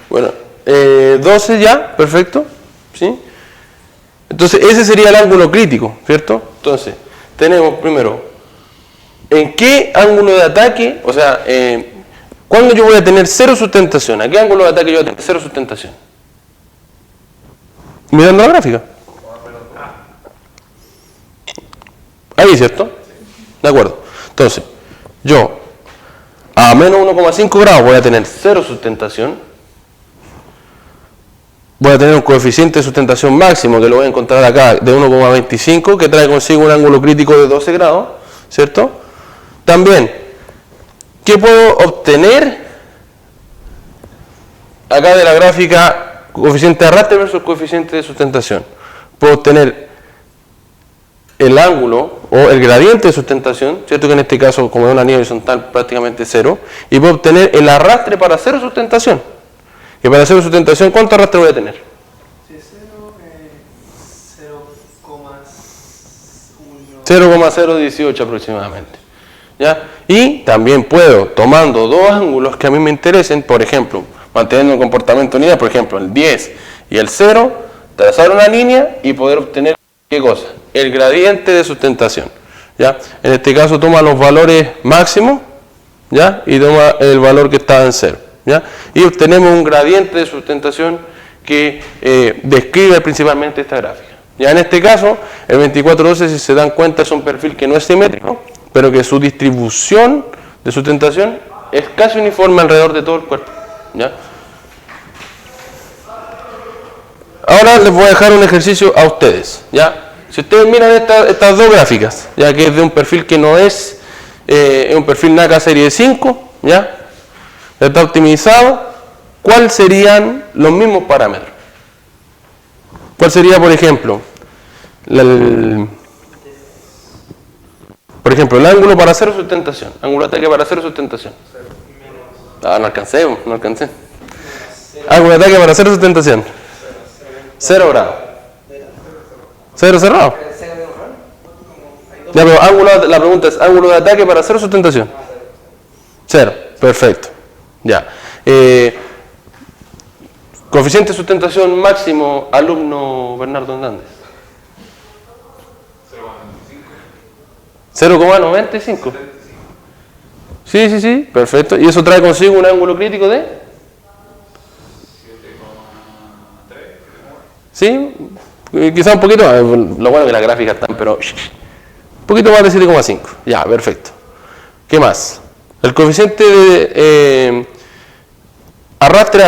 Bueno, 12 ya, perfecto, ¿sí? Entonces, ese sería el ángulo crítico, ¿cierto? Entonces, tenemos primero, ¿en qué ángulo de ataque, o sea, cuándo yo voy a tener cero sustentación? ¿A qué ángulo de ataque yo voy a tener cero sustentación? Mirando la gráfica. Ahí, ¿cierto? De acuerdo. Entonces, yo a menos 1,5 grados voy a tener cero sustentación. voy a tener un coeficiente de sustentación máximo, que lo voy a encontrar acá, de 1,25, que trae consigo un ángulo crítico de 12 grados, ¿cierto? También, ¿qué puedo obtener acá de la gráfica coeficiente de arrastre versus coeficiente de sustentación? Puedo obtener el ángulo o el gradiente de sustentación, ¿cierto? Que en este caso, como es una línea horizontal, prácticamente cero, y puedo obtener el arrastre para cero sustentación. Y para cero sustentación, ¿cuánto arrastre voy a tener? Si es 0, 0,018 aproximadamente. ¿Ya? Y también puedo, tomando dos ángulos que a mí me interesen, por ejemplo, manteniendo un comportamiento lineal, por ejemplo, el 10 y el 0, trazar una línea y poder obtener, ¿qué cosa? El gradiente de sustentación. ¿Ya? En este caso toma los valores máximos, ¿ya? Y toma el valor que está en 0. ¿Ya? Y obtenemos un gradiente de sustentación que describe principalmente esta gráfica. Ya en este caso, el 2412, si se dan cuenta, es un perfil que no es simétrico, pero que su distribución de sustentación es casi uniforme alrededor de todo el cuerpo. ¿Ya? Ahora les voy a dejar un ejercicio a ustedes. ¿Ya? Si ustedes miran estas dos gráficas, ya que es de un perfil que no es un perfil NACA serie 5, ¿ya? Está optimizado, ¿cuáles serían los mismos parámetros? ¿Cuál sería, por ejemplo, el ángulo para cero sustentación? Ángulo de ataque para cero sustentación. Ah, no alcancé. Ángulo de ataque para cero sustentación. 0 grados. 0 cerrado. Ya, pero la pregunta es, ¿ángulo de ataque para cero sustentación? 0. Perfecto. Ya. Coeficiente de sustentación máximo, alumno Bernardo Hernández. 0,95. Sí, perfecto. ¿Y eso trae consigo un ángulo crítico de? 7,3. Sí, quizá un poquito más. Lo bueno es que las gráficas están, pero un poquito más de 7,5. Ya, perfecto. ¿Qué más? El coeficiente de arrastre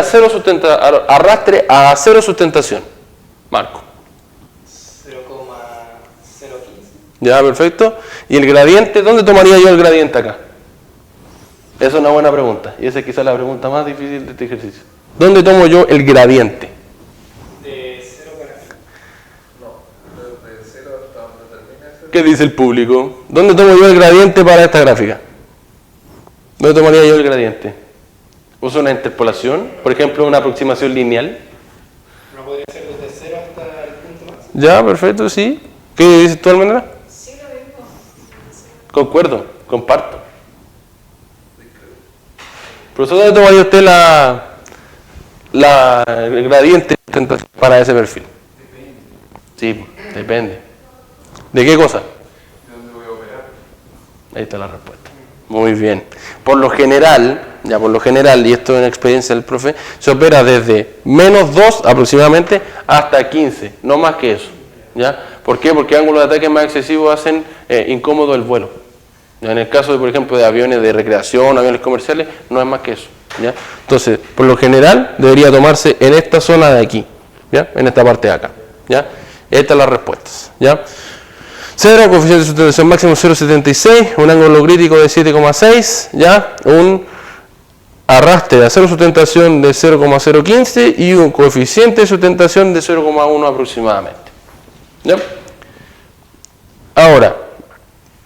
a cero sustentación. Marco. 0,015. Ya, perfecto. ¿Y el gradiente? ¿Dónde tomaría yo el gradiente acá? Esa es una buena pregunta. Y esa es quizás la pregunta más difícil de este ejercicio. ¿Dónde tomo yo el gradiente? De 0 para... No, de 0 hasta donde termina ese. ¿Qué dice el público? ¿Dónde tomo yo el gradiente para esta gráfica? ¿Dónde tomaría yo el gradiente? ¿Uso una interpolación? Por ejemplo, una aproximación lineal. ¿No podría ser desde 0 hasta el punto máximo? Ya, perfecto, sí. ¿Qué dices tú, Almendra? Sí, lo mismo. Concuerdo, comparto. Profesor, ¿dónde tomaría usted el gradiente para ese perfil? Sí, depende. ¿De qué cosa? ¿De dónde voy a operar? Ahí está la respuesta. Muy bien. Por lo general, y esto es una experiencia del profe, se opera desde -2 aproximadamente hasta 15, no más que eso. ¿Ya? ¿Por qué? Porque ángulos de ataque más excesivos hacen incómodo el vuelo. ¿Ya? En el caso, por ejemplo, de aviones de recreación, aviones comerciales, no es más que eso. ¿Ya? Entonces, por lo general, debería tomarse en esta zona de aquí, ¿ya? En esta parte de acá. ¿Ya? Estas son las respuestas. ¿Ya? 0, coeficiente de sustentación máximo 0,76, un ángulo crítico de 7,6, ¿ya? Un arrastre a cero sustentación de 0,015 y un coeficiente de sustentación de 0,1 aproximadamente. ¿Ya? Ahora,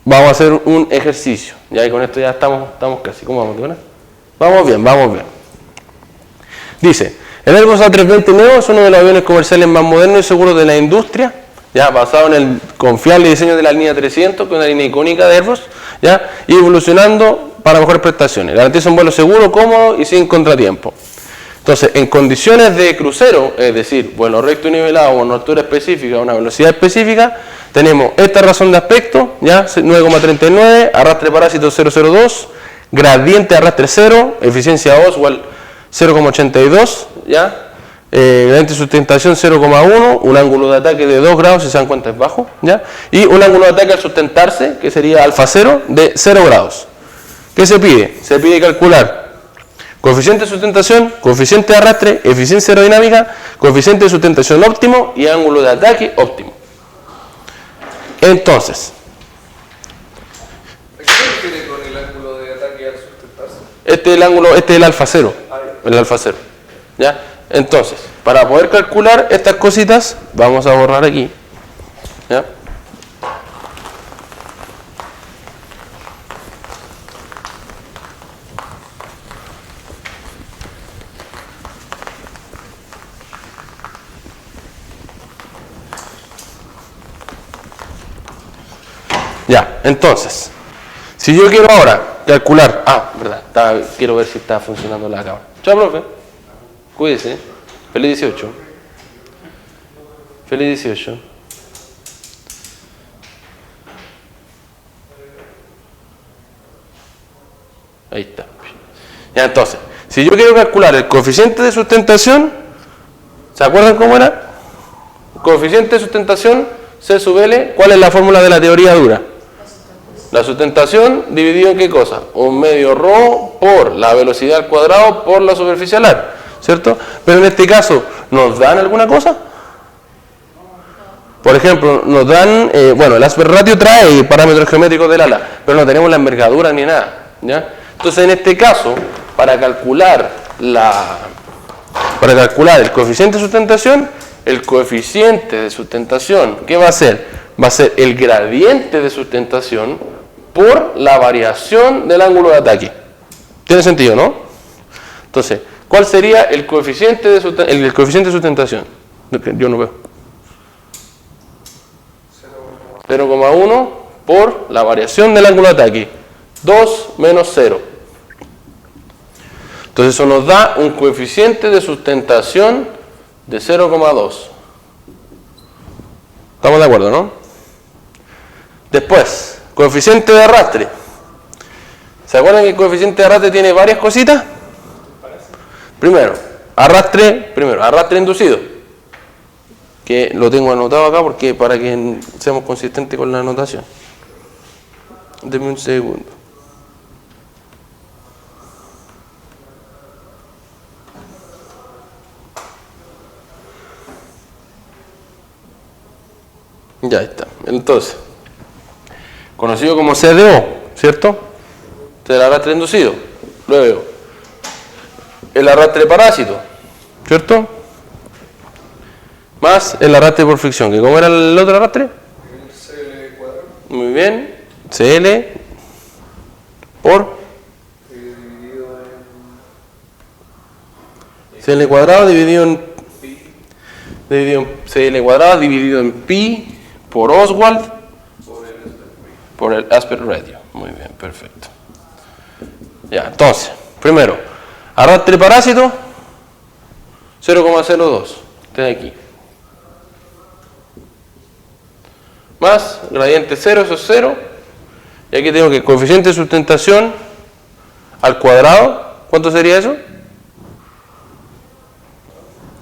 vamos a hacer un ejercicio. Ya, y con esto ya estamos casi. ¿Cómo vamos, Diana? Vamos bien. Dice, el Airbus A320 Neo es uno de los aviones comerciales más modernos y seguros de la industria, ya basado en el confiable diseño de la línea 300, que es una línea icónica de Airbus, ya, y evolucionando para mejores prestaciones. Garantiza un vuelo seguro, cómodo y sin contratiempo. Entonces, en condiciones de crucero, es decir, vuelo recto y nivelado, a una altura específica, a una velocidad específica, tenemos esta razón de aspecto, ya, 9,39, arrastre parásito 0,02, gradiente arrastre 0, eficiencia Oswald 0,82, ya, gradiente de sustentación 0,1, un ángulo de ataque de 2 grados, si se dan cuenta es bajo, ya, y un ángulo de ataque al sustentarse, que sería alfa 0, de 0 grados. ¿Qué se pide? Se pide calcular Coeficiente de sustentación, coeficiente de arrastre, eficiencia aerodinámica, coeficiente de sustentación óptimo y ángulo de ataque óptimo. Entonces, ¿A qué se refiere con el ángulo de ataque al sustentarse? este es el ángulo, este es el alfa cero. El alfa cero. ¿Ya? Entonces, para poder calcular estas cositas, vamos a borrar aquí. ¿Ya? Ya, entonces, si yo quiero ahora calcular, verdad, quiero ver si está funcionando la cámara. Chao, profe. Cuídese. Feliz 18. Feliz 18. Ahí está. Ya, entonces, si yo quiero calcular el coeficiente de sustentación, ¿se acuerdan cómo era? Coeficiente de sustentación, C sub L, ¿cuál es la fórmula de la teoría dura? La sustentación dividido en qué cosa? Un medio ρ por la velocidad al cuadrado por la superficie alar, ¿cierto? Pero en este caso, ¿nos dan alguna cosa? Por ejemplo, nos dan, el aspect ratio trae parámetros geométricos del ala, pero no tenemos la envergadura ni nada, ¿ya? Entonces, en este caso, para calcular el coeficiente de sustentación, el coeficiente de sustentación, ¿qué va a ser? Va a ser el gradiente de sustentación por la variación del ángulo de ataque. ¿Tiene sentido, no? Entonces, ¿cuál sería el coeficiente de sustentación? Yo no veo. 0,1 por la variación del ángulo de ataque. 2 menos 0. Entonces eso nos da un coeficiente de sustentación de 0,2. ¿Estamos de acuerdo, no? Después, coeficiente de arrastre. ¿Se acuerdan que el coeficiente de arrastre tiene varias cositas? Primero, arrastre inducido. Que lo tengo anotado acá porque para que seamos consistentes con la anotación. Deme un segundo. Ya está. Entonces, conocido como CDO, ¿cierto? El arrastre inducido. Luego, el arrastre parásito, ¿cierto? Más el arrastre por fricción. ¿Que cómo era el otro arrastre? El CL cuadrado. Muy bien. CL por Dividido en CL cuadrado dividido en CL cuadrado dividido en pi por Oswald por el aspect ratio. Muy bien, perfecto. Ya, entonces, primero, arrastre parásito 0,02. Este de aquí. Más gradiente 0, eso es 0. Y aquí tengo que coeficiente de sustentación al cuadrado. ¿Cuánto sería eso?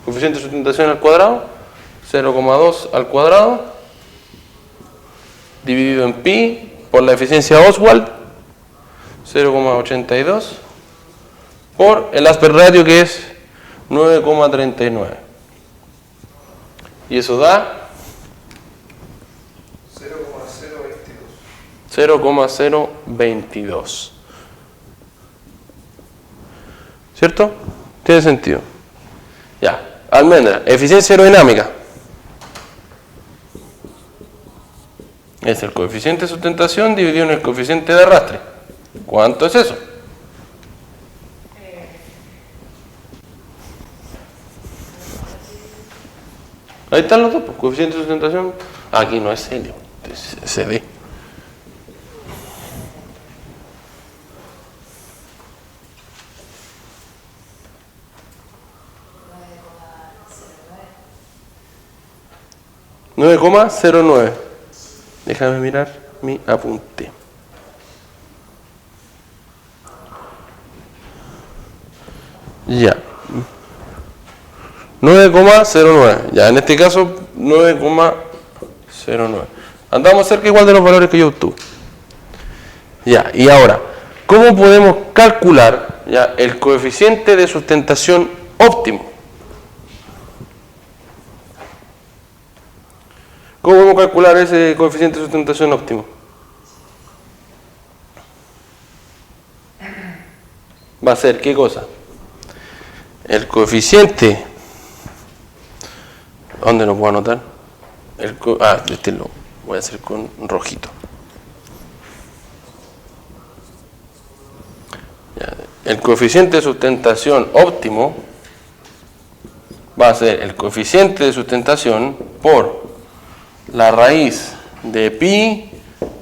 Coeficiente de sustentación al cuadrado. 0,2 al cuadrado. Dividido en pi por la eficiencia Oswald. 0,82. Por el aspect ratio que es 9,39. Y eso da 0,022. ¿Cierto? Tiene sentido. Ya. Almendra, eficiencia aerodinámica. Es el coeficiente de sustentación dividido en el coeficiente de arrastre. ¿Cuánto es eso? Ahí están los dos, pues, coeficiente de sustentación. Aquí no es helio, es CD. .09. Déjame mirar mi apunte. Ya. 9,09. Ya, en este caso 9,09. Andamos cerca igual de los valores que yo obtuve. Ya, y ahora, ¿cómo podemos calcular ya el coeficiente de sustentación óptimo. ¿Cómo vamos a calcular ese coeficiente de sustentación óptimo? Va a ser, ¿qué cosa? El coeficiente, ¿dónde lo puedo anotar? Este lo voy a hacer con rojito. Ya, el coeficiente de sustentación óptimo va a ser el coeficiente de sustentación por la raíz de pi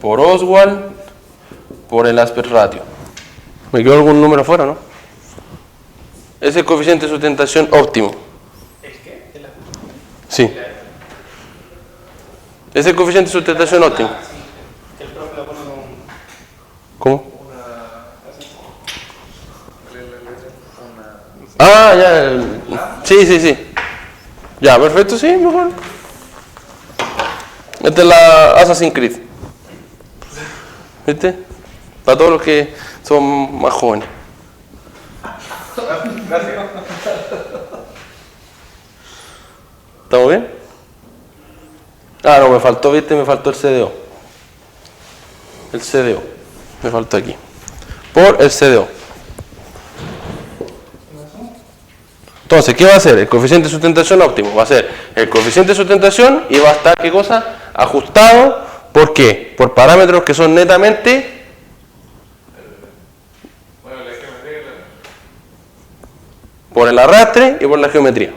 por Oswald por el aspect ratio. ¿Me quedó algún número fuera, no? Ese es el coeficiente de sustentación óptimo. ¿El qué? Sí. Ese es el coeficiente de sustentación óptimo. Sí, que el profe lo pone con ¿Cómo? una Ya. Sí. Ya, perfecto, sí, mejor. Esta es la Assassin's Creed. ¿Viste? Para todos los que son más jóvenes. ¿Estamos bien? No, me faltó, ¿viste? Me faltó el CDO. El CDO. Me faltó aquí. Por el CDO. Entonces, ¿qué va a hacer? El coeficiente de sustentación óptimo va a ser el coeficiente de sustentación y va a estar, ¿qué cosa? Ajustado, ¿por qué? Por parámetros que son netamente por el arrastre y por la geometría.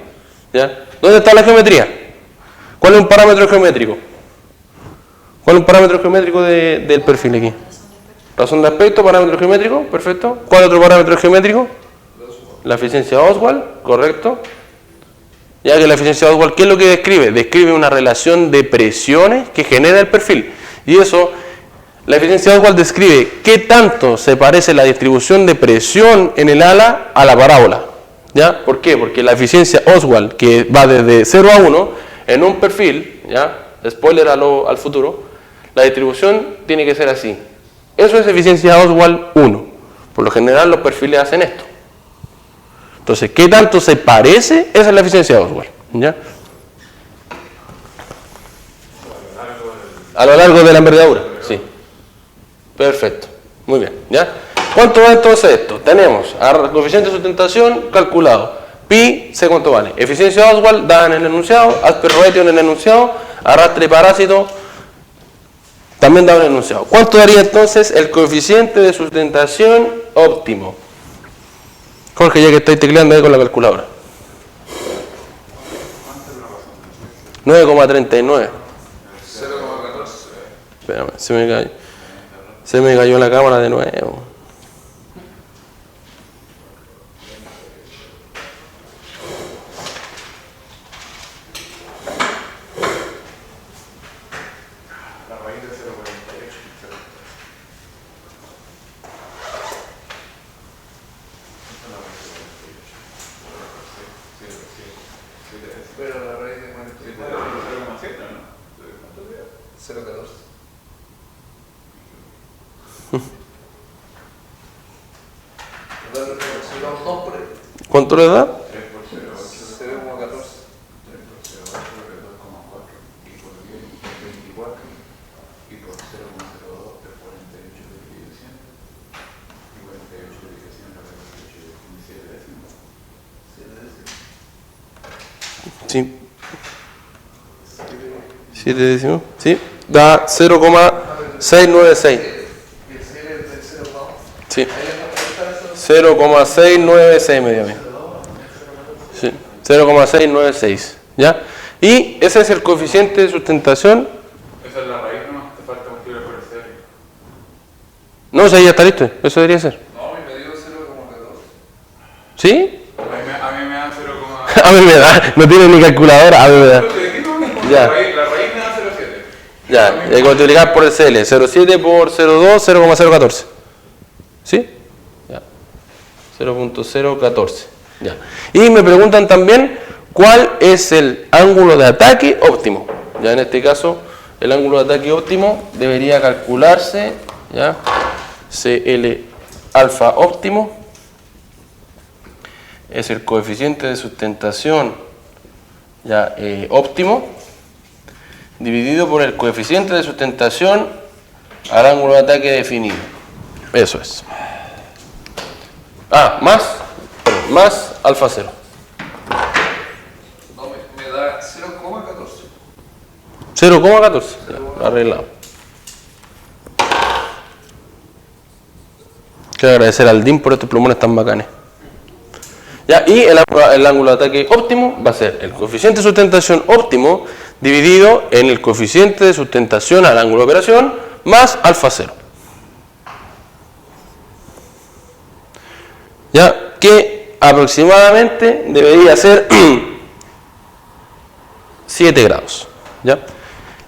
¿Ya? ¿Dónde está la geometría? ¿Cuál es un parámetro geométrico? ¿Cuál es un parámetro geométrico del perfil aquí? Razón de aspecto, parámetro geométrico, perfecto. ¿Cuál otro parámetro geométrico? La eficiencia Oswald, correcto. Ya que la eficiencia Oswald, ¿qué es lo que describe? Describe una relación de presiones que genera el perfil. Y eso, la eficiencia Oswald describe qué tanto se parece la distribución de presión en el ala a la parábola. ¿Ya? ¿Por qué? Porque la eficiencia Oswald, que va desde 0 a 1, en un perfil, ¿ya? Spoiler al futuro, la distribución tiene que ser así. Eso es eficiencia Oswald 1. Por lo general los perfiles hacen esto. Entonces, ¿qué tanto se parece? Esa es la eficiencia Oswald. ¿Ya? A lo largo de la envergadura. Sí. Perfecto. Muy bien. ¿Ya? ¿Cuánto va entonces esto? Tenemos coeficiente de sustentación calculado. Pi, sé cuánto vale. Eficiencia Oswald dada en el enunciado. Aspect ratio en el enunciado. Arrastre parásito también dado en el enunciado. ¿Cuánto daría entonces el coeficiente de sustentación óptimo? Jorge, ya que estáis tecleando ahí con la calculadora. 9,39. 0,14. Espérame, se me cayó la cámara de nuevo. Pero la raíz de 49, 0,14. Si damos 2 por ahí, ¿Cuánto le da? 0,14. 3 por 0,8 es 2,4 y por 10 es 24 y por 0,02 es 48 dividido 100 y 48 dividido 100 es 7 décimos. 7 décimos. Sí. 7 décimos. Sí. Da 0,696. Y el 0 es del 0,2. Sí. Ahí le vamos a prestar eso. 0,696 medio bien. Sí. 0,696. ¿Ya? Y ese es el coeficiente de sustentación. Esa es la raíz nomás, te falta multiplicar por el cero. No, o sea, ya está listo. Eso debería ser. No, y me dio 0,14. ¿Sí? A mí me da 0,... A mí me da. No tiene ni calculadora. A mí me da. Ya. La raíz me da 0,7. Ya. Hay que multiplicar por el CL. 0,7 por 0,2, 0,014. ¿Sí? Ya. 0,014. Ya. Y me preguntan también cuál es el ángulo de ataque óptimo. Ya en este caso, el ángulo de ataque óptimo debería calcularse, ¿ya? CL alfa óptimo es el coeficiente de sustentación ya, óptimo dividido por el coeficiente de sustentación al ángulo de ataque definido. Eso es. Más alfa 0. No, me da 0,14. 0,14. Ya, arreglado. Quiero agradecer al DIN por estos plumones tan bacanes. Ya, y el ángulo de ataque óptimo va a ser el coeficiente de sustentación óptimo dividido en el coeficiente de sustentación al ángulo de operación más alfa 0. Ya, que aproximadamente debería ser 7 grados. ¿Ya?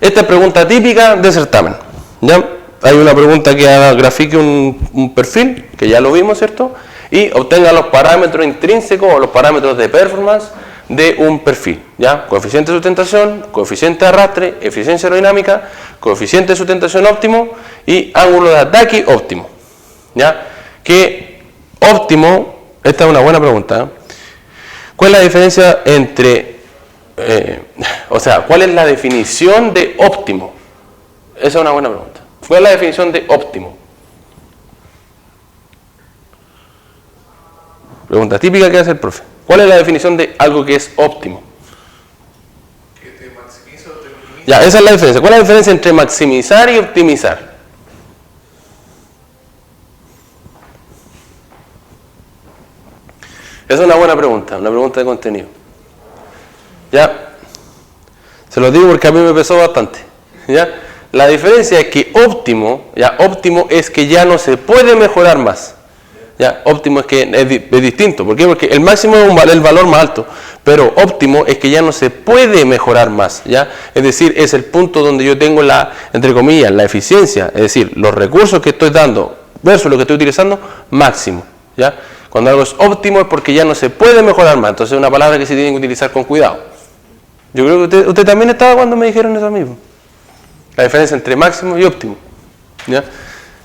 Esta es pregunta típica de certamen. ¿Ya? Hay una pregunta que grafique un perfil, que ya lo vimos, ¿cierto? Y obtenga los parámetros intrínsecos o los parámetros de performance de un perfil. ¿Ya? Coeficiente de sustentación, coeficiente de arrastre, eficiencia aerodinámica, coeficiente de sustentación óptimo y ángulo de ataque óptimo. ¿Ya? Que óptimo, esta es una buena pregunta, ¿eh? ¿Cuál es la diferencia entre, cuál es la definición de óptimo? Esa es una buena pregunta. ¿Cuál es la definición de óptimo? Pregunta típica que hace el profe. ¿Cuál es la definición de algo que es óptimo? Que te maximiza o te minimiza. Ya, esa es la diferencia. ¿Cuál es la diferencia entre maximizar y optimizar? Esa es una buena pregunta, una pregunta de contenido. Ya, se lo digo porque a mí me pesó bastante. Ya, la diferencia es que óptimo es que ya no se puede mejorar más. Ya, óptimo es que es distinto. ¿Por qué? Porque el máximo es el valor más alto, pero óptimo es que ya no se puede mejorar más. ¿Ya? Es decir, es el punto donde yo tengo la, entre comillas, la eficiencia, es decir, los recursos que estoy dando versus lo que estoy utilizando, máximo. ¿Ya? Cuando algo es óptimo es porque ya no se puede mejorar más. Entonces es una palabra que se tiene que utilizar con cuidado. Yo creo que usted también estaba cuando me dijeron eso mismo. La diferencia entre máximo y óptimo. ¿Ya?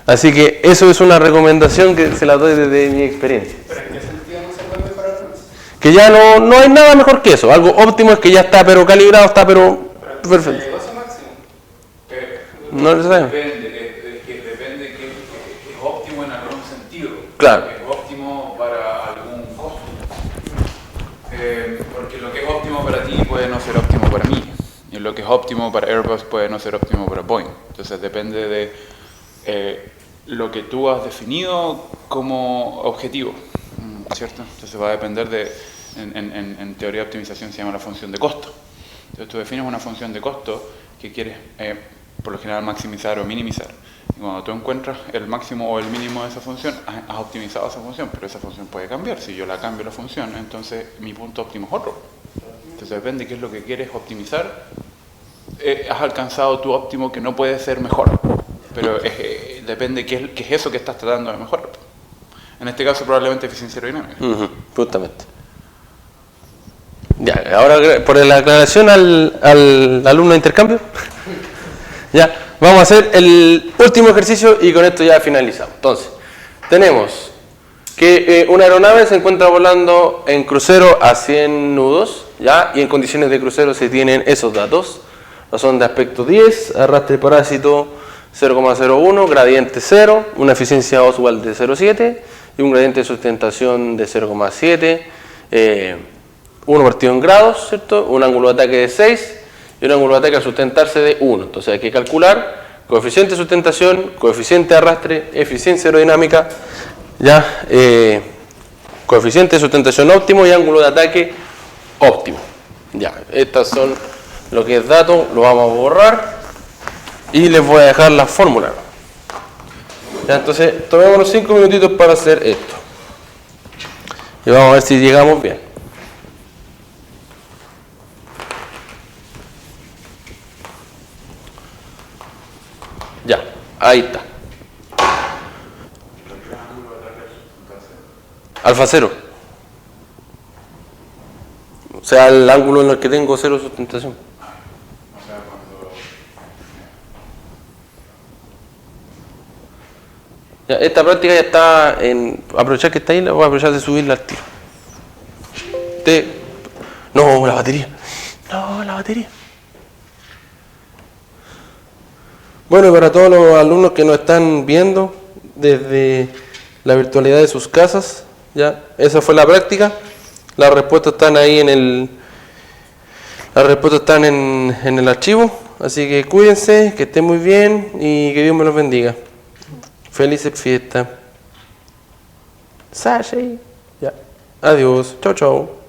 Así que eso es una recomendación que se la doy desde mi experiencia. ¿Pero en qué sentido no se puede mejorar más? Que ya no hay nada mejor que eso. Algo óptimo es que ya está pero calibrado, está pero perfecto. ¿Llegó a su máximo? No lo sabemos. Depende que es óptimo en algún sentido. Claro. Es óptimo para algún costo. Porque lo que es óptimo para ti puede no ser óptimo para mí. Y lo que es óptimo para Airbus puede no ser óptimo para Boeing. Entonces depende de lo que tú has definido como objetivo, ¿cierto? Entonces va a depender de, en teoría de optimización se llama la función de costo. Entonces tú defines una función de costo que quieres, por lo general, maximizar o minimizar. Y cuando tú encuentras el máximo o el mínimo de esa función, has optimizado esa función, pero esa función puede cambiar. Si yo la cambio la función, entonces mi punto óptimo es otro. Entonces depende de qué es lo que quieres optimizar. Has alcanzado tu óptimo que no puede ser mejor, pero depende qué es eso que estás tratando de mejorar. En este caso probablemente eficiencia aerodinámica. Justamente. Ya, ahora por la aclaración al alumno de intercambio, ya, vamos a hacer el último ejercicio y con esto ya finalizamos. Entonces, tenemos que una aeronave se encuentra volando en crucero a 100 nudos, ya, y en condiciones de crucero se tienen esos datos. Razón de aspecto 10, arrastre parásito 0,01, gradiente 0, una eficiencia Oswald de 0,7 y un gradiente de sustentación de 0,7, uno partido en grados, ¿cierto? Un ángulo de ataque de 6 y un ángulo de ataque al sustentarse de 1. Entonces hay que calcular coeficiente de sustentación, coeficiente de arrastre, eficiencia aerodinámica, ya, coeficiente de sustentación óptimo y ángulo de ataque óptimo. Ya, estas son lo que es dato, lo vamos a borrar y les voy a dejar la fórmula. Ya, entonces tomémonos 5 minutitos para hacer esto y vamos a ver si llegamos bien. Ya, ahí está. Alfa 0. O sea, el ángulo en el que tengo 0 sustentación. O sea, cuando... Ya, esta práctica ya está en... Aprovechar que está ahí, la voy a aprovechar de subirla al tiro. No, la batería. No, la batería. Bueno, y para todos los alumnos que nos están viendo desde la virtualidad de sus casas, ya, esa fue la práctica. Las respuestas están ahí en el archivo, así que cuídense, que estén muy bien y que Dios me los bendiga. Felices fiestas. Sashay. Ya. Adiós. Chau, chau.